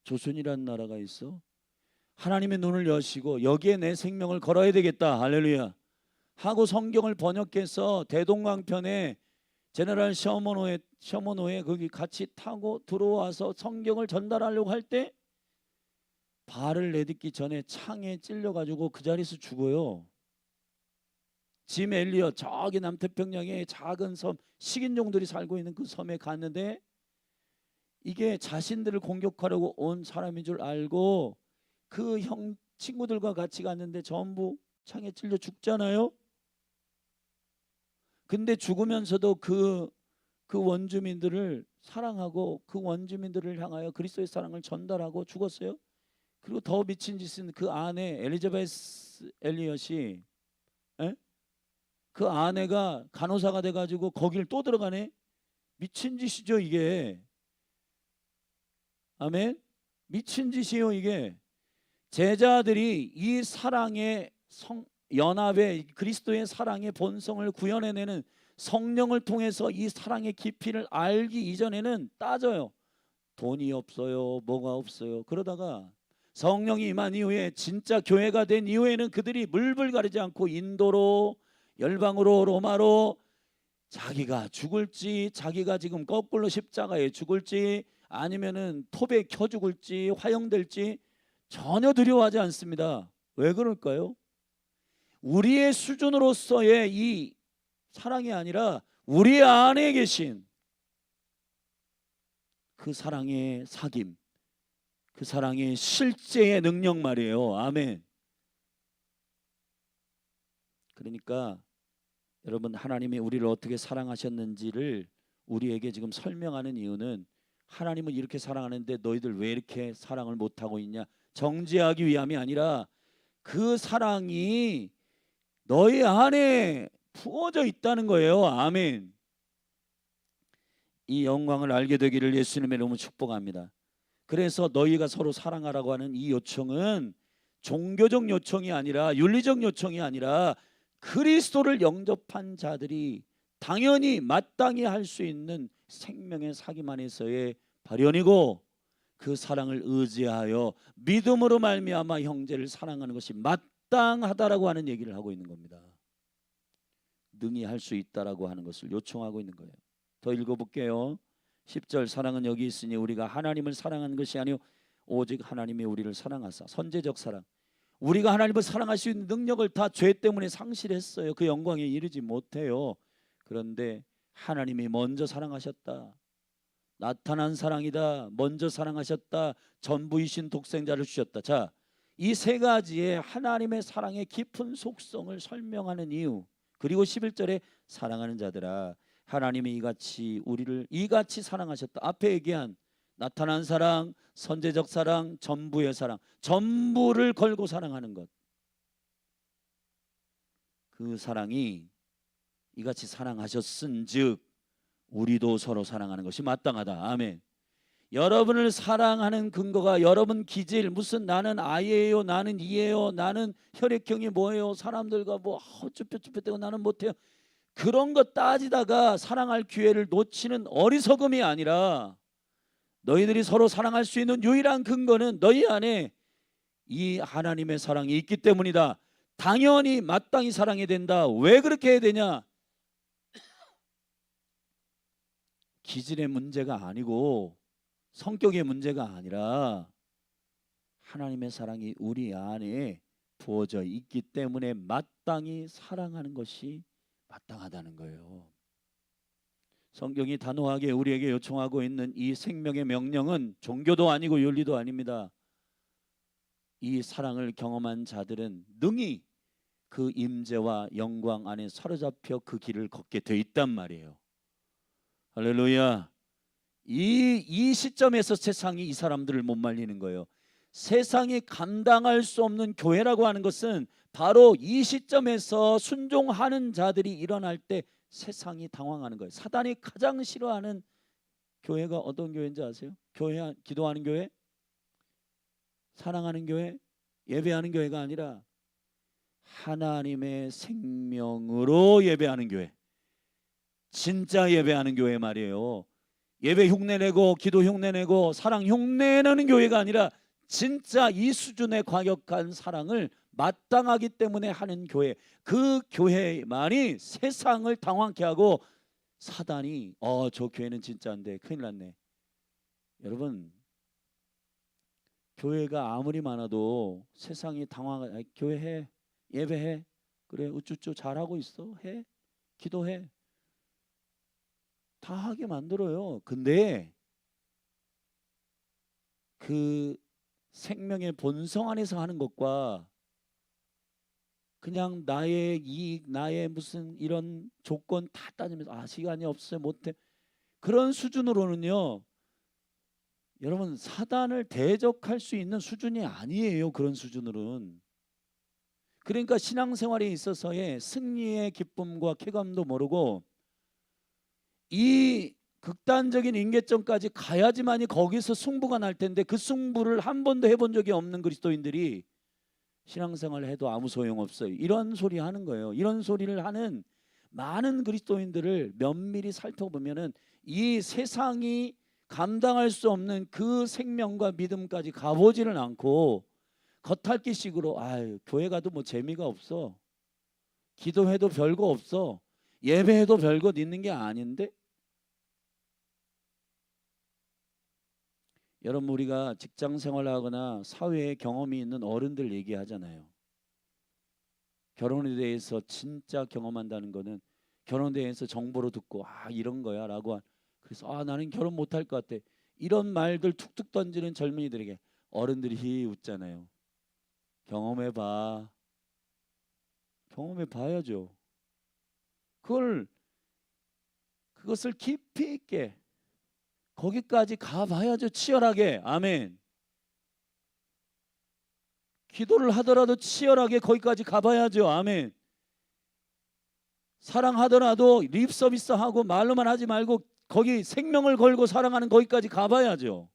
Speaker 1: 조선이라는 나라가 있어? 하나님의 눈을 여시고 여기에 내 생명을 걸어야 되겠다. 할렐루야. 하고 성경을 번역해서 대동강편에 제너럴 셔먼호에 거기 같이 타고 들어와서 성경을 전달하려고 할 때 발을 내딛기 전에 창에 찔려가지고 그 자리에서 죽어요. 짐 엘리엇, 저기 남태평양의 작은 섬, 식인종들이 살고 있는 그 섬에 갔는데 이게 자신들을 공격하려고 온 사람인 줄 알고 그 친구들과 같이 갔는데 전부 창에 찔려 죽잖아요. 근데 죽으면서도 그 원주민들을 사랑하고 그 원주민들을 향하여 그리스도의 사랑을 전달하고 죽었어요. 그리고 더 미친 짓은 그 아내 엘리자베스 엘리엇이 그 아내가 간호사가 돼가지고 거길 또 들어가네. 미친 짓이죠 이게. 아멘. 미친 짓이요 이게. 제자들이 이 사랑의 연합의 그리스도의 사랑의 본성을 구현해내는 성령을 통해서 이 사랑의 깊이를 알기 이전에는 따져요. 돈이 없어요, 뭐가 없어요. 그러다가 성령이 임한 이후에 진짜 교회가 된 이후에는 그들이 물불 가리지 않고 인도로, 열방으로, 로마로 자기가 죽을지, 자기가 지금 거꾸로 십자가에 죽을지, 아니면은 톱에 켜 죽을지, 화형될지 전혀 두려워하지 않습니다. 왜 그럴까요? 우리의 수준으로서의 이 사랑이 아니라 우리 안에 계신 그 사랑의 사귐, 그 사랑의 실제의 능력 말이에요. 아멘. 그러니까 여러분, 하나님이 우리를 어떻게 사랑하셨는지를 우리에게 지금 설명하는 이유는 하나님은 이렇게 사랑하는데 너희들 왜 이렇게 사랑을 못하고 있냐, 정죄하기 위함이 아니라 그 사랑이 너희 안에 부어져 있다는 거예요. 아멘. 이 영광을 알게 되기를 예수님의 이름으로 축복합니다. 그래서 너희가 서로 사랑하라고 하는 이 요청은 종교적 요청이 아니라, 윤리적 요청이 아니라 그리스도를 영접한 자들이 당연히 마땅히 할 수 있는 생명의 사귐 안에서의 발현이고, 그 사랑을 의지하여 믿음으로 말미암아 형제를 사랑하는 것이 마땅하다라고 하는 얘기를 하고 있는 겁니다. 능히 할 수 있다라고 하는 것을 요청하고 있는 거예요. 더 읽어볼게요. 10절, 사랑은 여기 있으니 우리가 하나님을 사랑하는 것이 아니요 오직 하나님이 우리를 사랑하사. 선제적 사랑. 우리가 하나님을 사랑할 수 있는 능력을 다 죄 때문에 상실했어요. 그 영광에 이르지 못해요. 그런데 하나님이 먼저 사랑하셨다. 나타난 사랑이다. 먼저 사랑하셨다. 전부이신 독생자를 주셨다. 자, 이 세 가지의 하나님의 사랑의 깊은 속성을 설명하는 이유. 그리고 11절에 사랑하는 자들아 하나님이 이같이 우리를 이같이 사랑하셨다. 앞에 얘기한 나타난 사랑, 선제적 사랑, 전부의 사랑, 전부를 걸고 사랑하는 것. 그 사랑이 이같이 사랑하셨은즉 우리도 서로 사랑하는 것이 마땅하다. 아멘. 여러분을 사랑하는 근거가 여러분 기질 무슨 나는 아예요, 나는 이예요, 나는 혈액형이 뭐예요, 사람들과 뭐 쭈뼛쭈뼛대고 나는 못해요. 그런 것 따지다가 사랑할 기회를 놓치는 어리석음이 아니라 너희들이 서로 사랑할 수 있는 유일한 근거는 너희 안에 이 하나님의 사랑이 있기 때문이다. 당연히 마땅히 사랑해야 된다. 왜 그렇게 해야 되냐? 기질의 문제가 아니고 성격의 문제가 아니라 하나님의 사랑이 우리 안에 부어져 있기 때문에 마땅히 사랑하는 것이 마땅하다는 거예요. 성경이 단호하게 우리에게 요청하고 있는 이 생명의 명령은 종교도 아니고 윤리도 아닙니다. 이 사랑을 경험한 자들은 능히 그 임재와 영광 안에 사로잡혀 그 길을 걷게 돼 있단 말이에요. 할렐루야. 이 시점에서 세상이 이 사람들을 못 말리는 거예요. 세상이 감당할 수 없는 교회라고 하는 것은 바로 이 시점에서 순종하는 자들이 일어날 때 세상이 당황하는 거예요. 사단이 가장 싫어하는 교회가 어떤 교회인지 아세요? 교회, 기도하는 교회, 사랑하는 교회, 예배하는 교회가 아니라 하나님의 생명으로 예배하는 교회, 진짜 예배하는 교회 말이에요. 예배 흉내내고 기도 흉내내고 사랑 흉내내는 교회가 아니라 진짜 이 수준의 과격한 사랑을 마땅하기 때문에 하는 교회, 그 교회만이 세상을 당황케 하고 사단이 저 교회는 진짜인데 큰일 났네. 여러분, 교회가 아무리 많아도 세상이 당황, 교회해, 예배해, 그래 우쭈쭈 잘하고 있어, 해, 기도해, 다 하게 만들어요. 근데 그 생명의 본성 안에서 하는 것과 그냥 나의 이익, 나의 무슨 이런 조건 다 따지면서 시간이 없어요, 못해, 그런 수준으로는요, 여러분 사단을 대적할 수 있는 수준이 아니에요. 그런 수준으로는. 그러니까 신앙생활에 있어서의 승리의 기쁨과 쾌감도 모르고 이 극단적인 인계점까지 가야지만이 거기서 승부가 날 텐데 그 승부를 한 번도 해본 적이 없는 그리스도인들이 신앙생활을 해도 아무 소용없어요. 이런 소리 하는 거예요. 이런 소리를 하는 많은 그리스도인들을 면밀히 살펴보면은 이 세상이 감당할 수 없는 그 생명과 믿음까지 가보지를 않고 겉핥기식으로 교회 가도 뭐 재미가 없어, 기도해도 별거 없어, 예배해도 별것 있는 게 아닌데. 여러분, 우리가 직장 생활하거나 사회에 경험이 있는 어른들 얘기하잖아요. 결혼에 대해서 진짜 경험한다는 거는 결혼에 대해서 정보로 듣고 이런 거야 라고, 그래서 나는 결혼 못할 것 같아, 이런 말들 툭툭 던지는 젊은이들에게 어른들이 웃잖아요. 경험해봐. 경험해봐야죠. 그것을 깊이 있게 거기까지 가봐야죠. 치열하게. 아멘. 기도를 하더라도 치열하게 거기까지 가봐야죠. 아멘. 사랑하더라도 립 서비스하고 말로만 하지 말고 거기 생명을 걸고 사랑하는 거기까지 가봐야죠.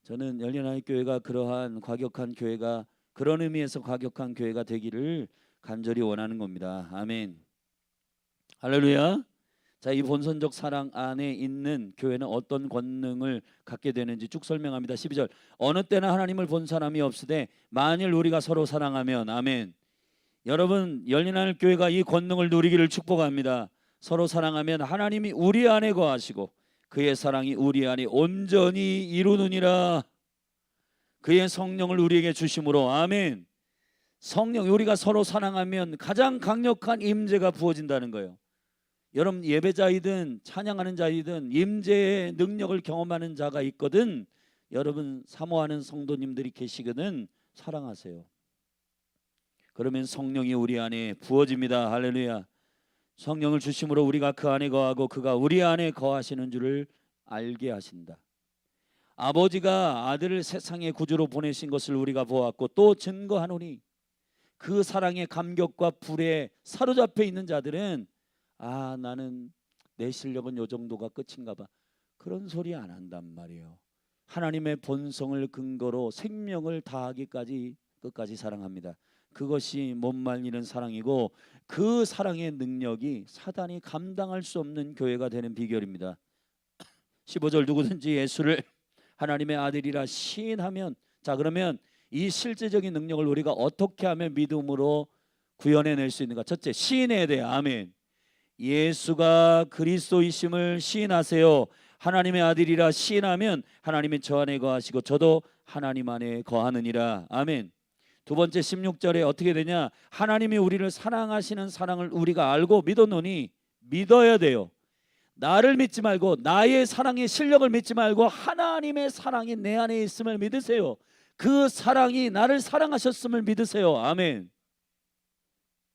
Speaker 1: 저는 열린하나님교회가 그러한 과격한 교회가, 그런 의미에서 과격한 교회가 되기를 간절히 원하는 겁니다. 아멘. 할렐루야. 자, 이 본선적 사랑 안에 있는 교회는 어떤 권능을 갖게 되는지 쭉 설명합니다. 12절. 어느 때나 하나님을 본 사람이 없으되 만일 우리가 서로 사랑하면, 아멘. 여러분, 열린하늘 교회가 이 권능을 누리기를 축복합니다. 서로 사랑하면 하나님이 우리 안에 거하시고 그의 사랑이 우리 안에 온전히 이루느니라. 그의 성령을 우리에게 주심으로, 아멘. 성령, 우리가 서로 사랑하면 가장 강력한 임재가 부어진다는 거예요. 여러분 예배자이든 찬양하는 자이든 임재의 능력을 경험하는 자가 있거든 여러분 사모하는 성도님들이 계시거든 사랑하세요. 그러면 성령이 우리 안에 부어집니다. 할렐루야. 성령을 주심으로 우리가 그 안에 거하고 그가 우리 안에 거하시는 줄을 알게 하신다. 아버지가 아들을 세상의 구주로 보내신 것을 우리가 보았고 또 증거하노니 그 사랑의 감격과 불에 사로잡혀 있는 자들은 아 나는 내 실력은 요 정도가 끝인가 봐 그런 소리 안 한단 말이에요. 하나님의 본성을 근거로 생명을 다하기까지 끝까지 사랑합니다. 그것이 못 말리는 사랑이고 그 사랑의 능력이 사단이 감당할 수 없는 교회가 되는 비결입니다. 15절 누구든지 예수를 하나님의 아들이라 시인하면 자 그러면 이 실제적인 능력을 우리가 어떻게 하면 믿음으로 구현해낼 수 있는가? 첫째 시인해야 돼요. 아멘. 예수가 그리스도이심을 시인하세요. 하나님의 아들이라 시인하면 하나님이 저 안에 거하시고 저도 하나님 안에 거하느니라. 아멘. 두 번째 16절에 어떻게 되냐? 하나님이 우리를 사랑하시는 사랑을 우리가 알고 믿었노니 믿어야 돼요. 나를 믿지 말고 나의 사랑의 실력을 믿지 말고 하나님의 사랑이 내 안에 있음을 믿으세요. 그 사랑이 나를 사랑하셨음을 믿으세요. 아멘.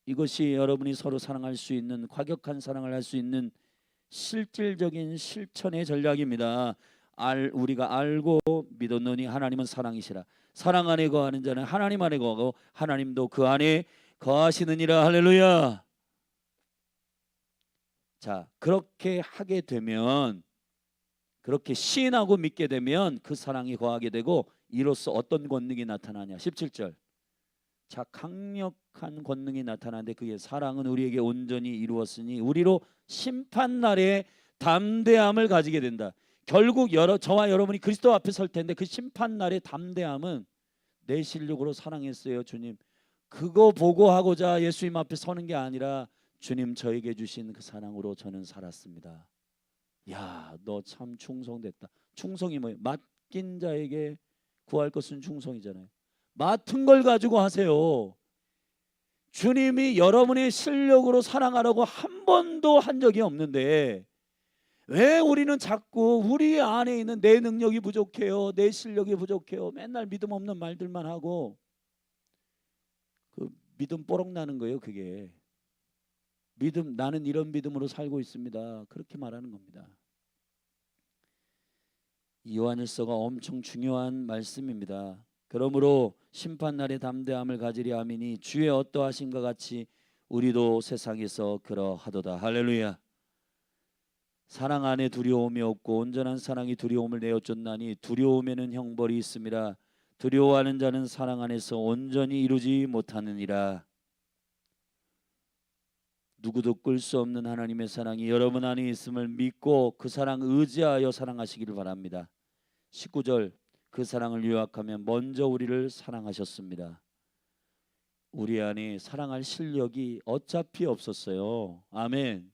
Speaker 1: 이것이 여러분이 서로 사랑할 수 있는 과격한 사랑을 할 수 있는 실질적인 실천의 전략입니다. 우리가 알고 믿었노니 하나님은 사랑이시라. 사랑 안에 거하는 자는 하나님 안에 거하고 하나님도 그 안에 거하시느니라. 할렐루야. 자 그렇게 하게 되면 그렇게 시인하고 믿게 되면 그 사랑이 거하게 되고 이로써 어떤 권능이 나타나냐? 17절. 자 강력한 권능이 나타나는데 그게 사랑은 우리에게 온전히 이루었으니 우리로 심판날에 담대함을 가지게 된다. 결국 저와 여러분이 그리스도 앞에 설 텐데 그 심판날의 담대함은 내 실력으로 사랑했어요 주님 그거 보고하고자 예수님 앞에 서는 게 아니라 주님 저에게 주신 그 사랑으로 저는 살았습니다. 야, 너 참 충성됐다. 충성이 뭐예요? 맡긴 자에게 구할 것은 충성이잖아요. 맡은 걸 가지고 하세요. 주님이 여러분의 실력으로 사랑하라고 한 번도 한 적이 없는데 왜 우리는 자꾸 우리 안에 있는 내 능력이 부족해요, 내 실력이 부족해요, 맨날 믿음 없는 말들만 하고 그 믿음 뽀록 나는 거예요. 그게 믿음 나는 이런 믿음으로 살고 있습니다. 그렇게 말하는 겁니다. 요한일서가 엄청 중요한 말씀입니다. 그러므로 심판날에 담대함을 가지려 함이니 주의 어떠하심과 같이 우리도 세상에서 그러하도다. 할렐루야. 사랑 안에 두려움이 없고 온전한 사랑이 두려움을 내어쫓나니 두려움에는 형벌이 있음이라. 두려워하는 자는 사랑 안에서 온전히 이루지 못하느니라. 누구도 끌 수 없는 하나님의 사랑이 여러분 안에 있음을 믿고 그 사랑 의지하여 사랑하시기를 바랍니다. 19절 그 사랑을 요약하면 먼저 우리를 사랑하셨습니다. 우리 안에 사랑할 실력이 어차피 없었어요. 아멘.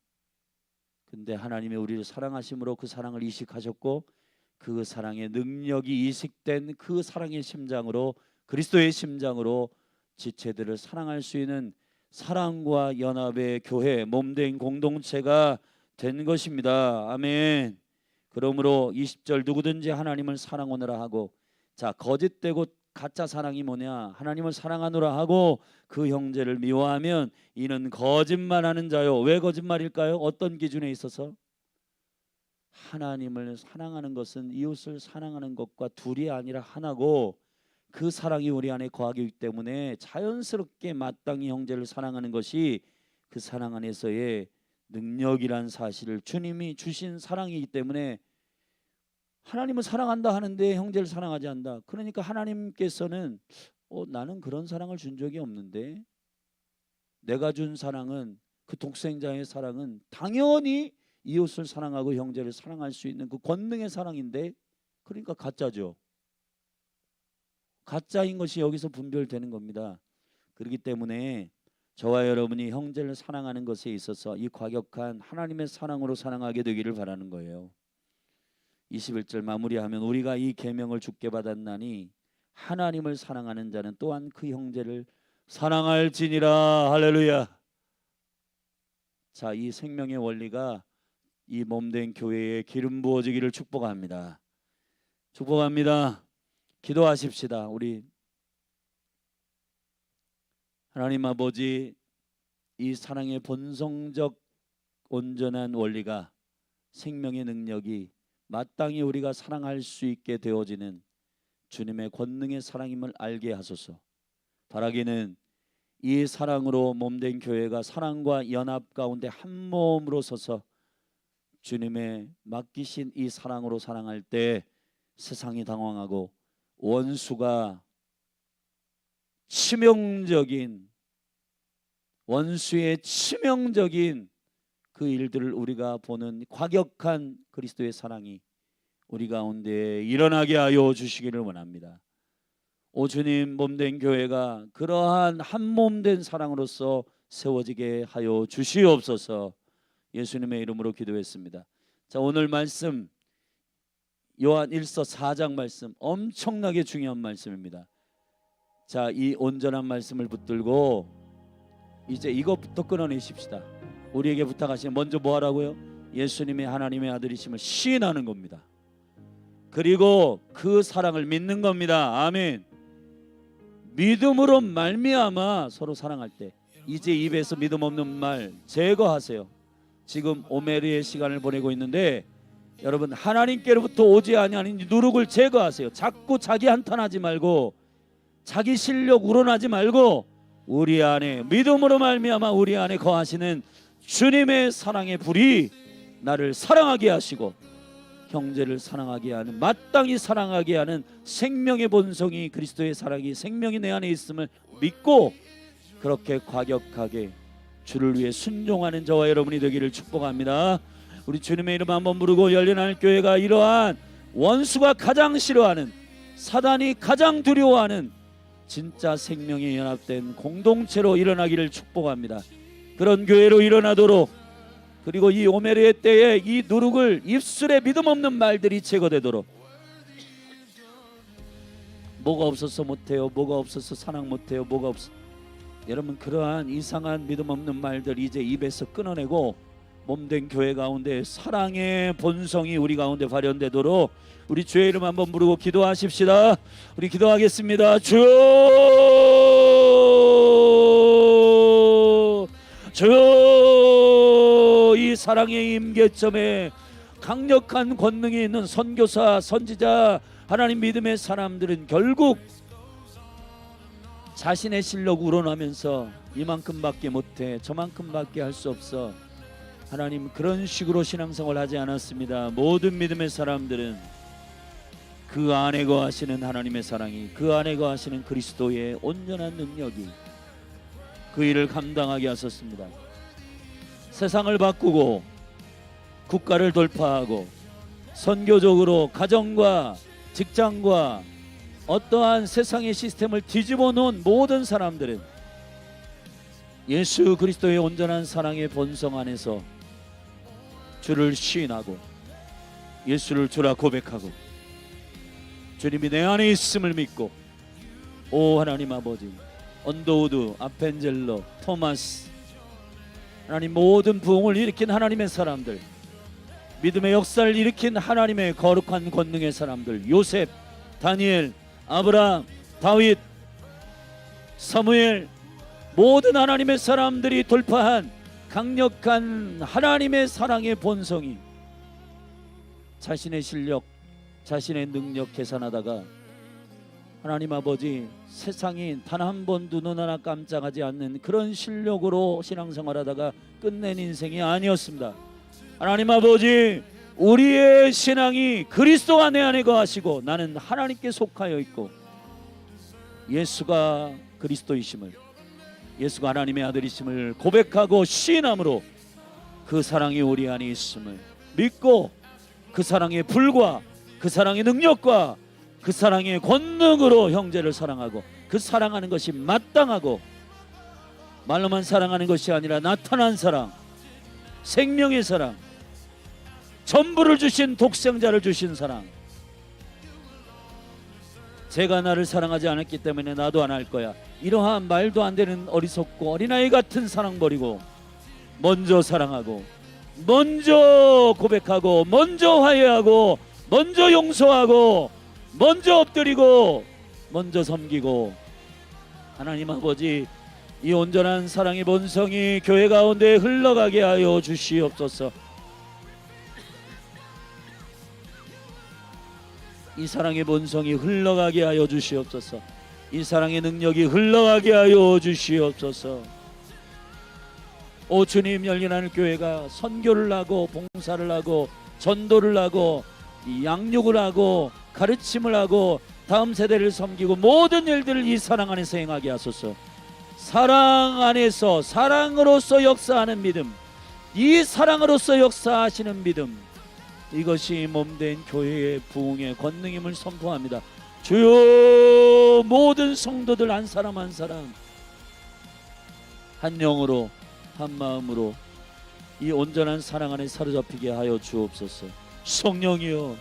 Speaker 1: 근데 하나님이 우리를 사랑하심으로 그 사랑을 이식하셨고 그 사랑의 능력이 이식된 그 사랑의 심장으로 그리스도의 심장으로 지체들을 사랑할 수 있는 사랑과 연합의 교회 몸된 공동체가 된 것입니다. 아멘. 그러므로 20절 누구든지 하나님을 사랑하노라 하고 자 거짓되고 가짜 사랑이 뭐냐? 하나님을 사랑하노라 하고 그 형제를 미워하면 이는 거짓말하는 자요. 왜 거짓말일까요? 어떤 기준에 있어서? 하나님을 사랑하는 것은 이웃을 사랑하는 것과 둘이 아니라 하나고 그 사랑이 우리 안에 거하기 때문에 자연스럽게 마땅히 형제를 사랑하는 것이 그 사랑 안에서의 능력이란 사실을 주님이 주신 사랑이기 때문에 하나님을 사랑한다 하는데 형제를 사랑하지 않는다. 그러니까 하나님께서는 나는 그런 사랑을 준 적이 없는데 내가 준 사랑은 그 독생자의 사랑은 당연히 이웃을 사랑하고 형제를 사랑할 수 있는 그 권능의 사랑인데 그러니까 가짜죠. 가짜인 것이 여기서 분별되는 겁니다. 그렇기 때문에 저와 여러분이 형제를 사랑하는 것에 있어서 이 과격한 하나님의 사랑으로 사랑하게 되기를 바라는 거예요. 21절 마무리하면 우리가 이 계명을 주께 받았나니 하나님을 사랑하는 자는 또한 그 형제를 사랑할지니라. 할렐루야. 자, 이 생명의 원리가 이 몸된 교회에 기름 부어지기를 축복합니다. 축복합니다. 기도하십시다. 우리 하나님 아버지, 이 사랑의 본성적 온전한 원리가, 생명의 능력이 마땅히 우리가 사랑할 수 있게 되어지는 주님의 권능의 사랑임을 알게 하소서. 바라기는 이 사랑으로 몸된 교회가 사랑과 연합 가운데 한 몸으로 서서 주님의 맡기신 이 사랑으로 사랑할 때 세상이 당황하고 원수가 치명적인, 원수의 치명적인 그 일들을 우리가 보는 과격한 그리스도의 사랑이 우리 가운데 일어나게 하여 주시기를 원합니다. 오 주님, 몸된 교회가 그러한 한 몸된 사랑으로서 세워지게 하여 주시옵소서. 예수님의 이름으로 기도했습니다. 자, 오늘 말씀 요한 1서 4장 말씀, 엄청나게 중요한 말씀입니다. 자, 이 온전한 말씀을 붙들고 이제 이것부터 끊어내십시다. 우리에게 부탁하시는, 먼저 뭐 하라고요? 예수님의 하나님의 아들이심을 시인하는 겁니다. 그리고 그 사랑을 믿는 겁니다. 아멘. 믿음으로 말미암아 서로 사랑할 때 이제 입에서 믿음 없는 말 제거하세요. 지금 오메르의 시간을 보내고 있는데 여러분, 하나님께로부터 오지 아니하는 누룩을 제거하세요. 자꾸 자기 한탄하지 말고 자기 실력 우러나지 말고 우리 안에 믿음으로 말미암아 우리 안에 거하시는 주님의 사랑의 불이 나를 사랑하게 하시고 형제를 사랑하게 하는, 마땅히 사랑하게 하는 생명의 본성이, 그리스도의 사랑이 생명이 내 안에 있음을 믿고 그렇게 과격하게 주를 위해 순종하는 저와 여러분이 되기를 축복합니다. 우리 주님의 이름 한번 부르고 열린하늘 교회가 이러한 원수가 가장 싫어하는, 사단이 가장 두려워하는 진짜 생명이 연합된 공동체로 일어나기를 축복합니다. 그런 교회로 일어나도록, 그리고 이 오메르의 때에 이 누룩을, 입술에 믿음 없는 말들이 제거되도록, 뭐가 없어서 못해요, 뭐가 없어서 사랑 못해요, 뭐가 없어, 여러분 그러한 이상한 믿음 없는 말들 이제 입에서 끊어내고 몸된 교회 가운데 사랑의 본성이 우리 가운데 발현되도록 우리 주의 이름 한번 부르고 기도하십시다. 우리 기도하겠습니다. 주여, 이 사랑의 임계점에 강력한 권능이 있는 선교사, 선지자, 하나님 믿음의 사람들은 결국 자신의 실력 우러나면서 이만큼밖에 못해, 저만큼밖에 할 수 없어, 하나님 그런 식으로 신앙생활 하지 않았습니다. 모든 믿음의 사람들은 그 안에 거하시는 하나님의 사랑이, 그 안에 거하시는 그리스도의 온전한 능력이 그 일을 감당하게 하셨습니다. 세상을 바꾸고 국가를 돌파하고 선교적으로 가정과 직장과 어떠한 세상의 시스템을 뒤집어 놓은 모든 사람들은 예수 그리스도의 온전한 사랑의 본성 안에서 주를 시인하고 예수를 주라 고백하고 주님이 내 안에 있음을 믿고, 오 하나님 아버지, 언더우드, 아펜젤로, 토마스, 하나님 모든 부흥을 일으킨 하나님의 사람들, 믿음의 역사를 일으킨 하나님의 거룩한 권능의 사람들, 요셉, 다니엘, 아브라함, 다윗, 사무엘, 모든 하나님의 사람들이 돌파한 강력한 하나님의 사랑의 본성이 자신의 실력, 자신의 능력 계산하다가 하나님 아버지, 세상이 단 한 번도 눈 하나 깜짝하지 않는 그런 실력으로 신앙생활하다가 끝낸 인생이 아니었습니다. 하나님 아버지, 우리의 신앙이 그리스도가 내 안에 거하시고 나는 하나님께 속하여 있고 예수가 그리스도이심을, 예수가 하나님의 아들이심을 고백하고 시인함으로 그 사랑이 우리 안에 있음을 믿고 그 사랑의 불과 그 사랑의 능력과 그 사랑의 권능으로 형제를 사랑하고, 그 사랑하는 것이 마땅하고 말로만 사랑하는 것이 아니라 나타난 사랑, 생명의 사랑, 전부를 주신 독생자를 주신 사랑. 제가 나를 사랑하지 않았기 때문에 나도 안 할 거야, 이러한 말도 안 되는 어리석고 어린아이 같은 사랑 버리고 먼저 사랑하고, 먼저 고백하고, 먼저 화해하고, 먼저 용서하고, 먼저 엎드리고, 먼저 섬기고, 하나님 아버지, 이 온전한 사랑의 본성이 교회 가운데 흘러가게 하여 주시옵소서. 이 사랑의 본성이 흘러가게 하여 주시옵소서. 이 사랑의 능력이 흘러가게 하여 주시옵소서. 오 주님, 열린 하늘 교회가 선교를 하고 봉사를 하고 전도를 하고 이 양육을 하고 가르침을 하고 다음 세대를 섬기고 모든 일들을 이 사랑 안에서 행하게 하소서. 사랑 안에서 사랑으로서 역사하는 믿음, 이 사랑으로서 역사하시는 믿음, 이것이 몸된 교회의 부흥의 권능임을 선포합니다. 주여, 모든 성도들 한 사람 한 사람 한 영으로 한 마음으로 이 온전한 사랑 안에 사로잡히게 하여 주옵소서. 성령이여,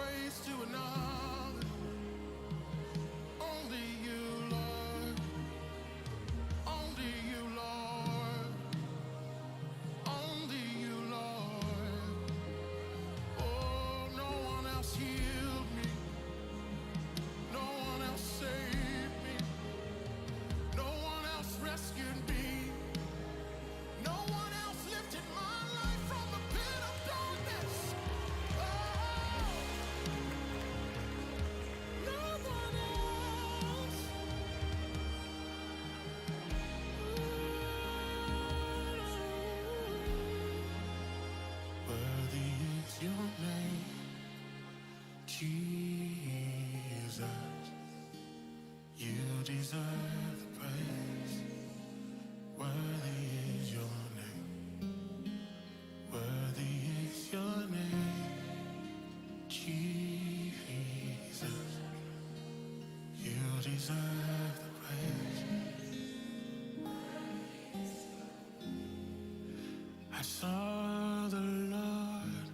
Speaker 3: praise to another. Only you, Lord. Only you, Lord. Only you, Lord. Oh, no one else healed me. No one else saved me. No one else rescued me. No one else lifted my life from the pit of darkness. Oh, no one else. Worthy is your name, Jesus. You deserve the praise. Worthy is your name. Worthy is your name, Jesus. You deserve the praise. I saw the Lord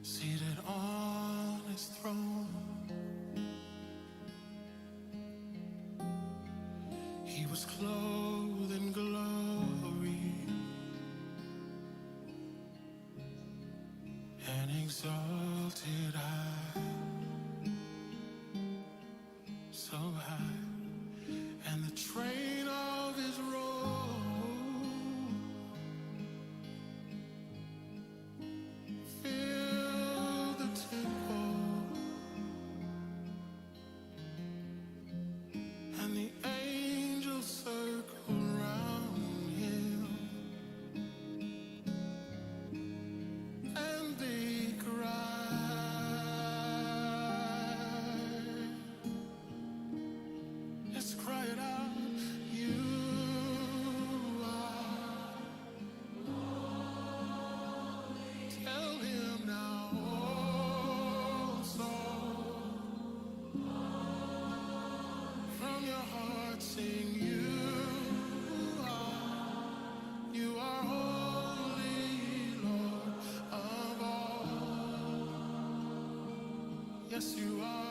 Speaker 3: seated on his throne. He was clothed in glory and exalted high, so high, and the train of his robe filled the temple, and the angels circled round him, and they cried, let's cry it out, you are. Tell him now, oh soul, from your heart sing, you are holy, Lord of all. Yes, you are.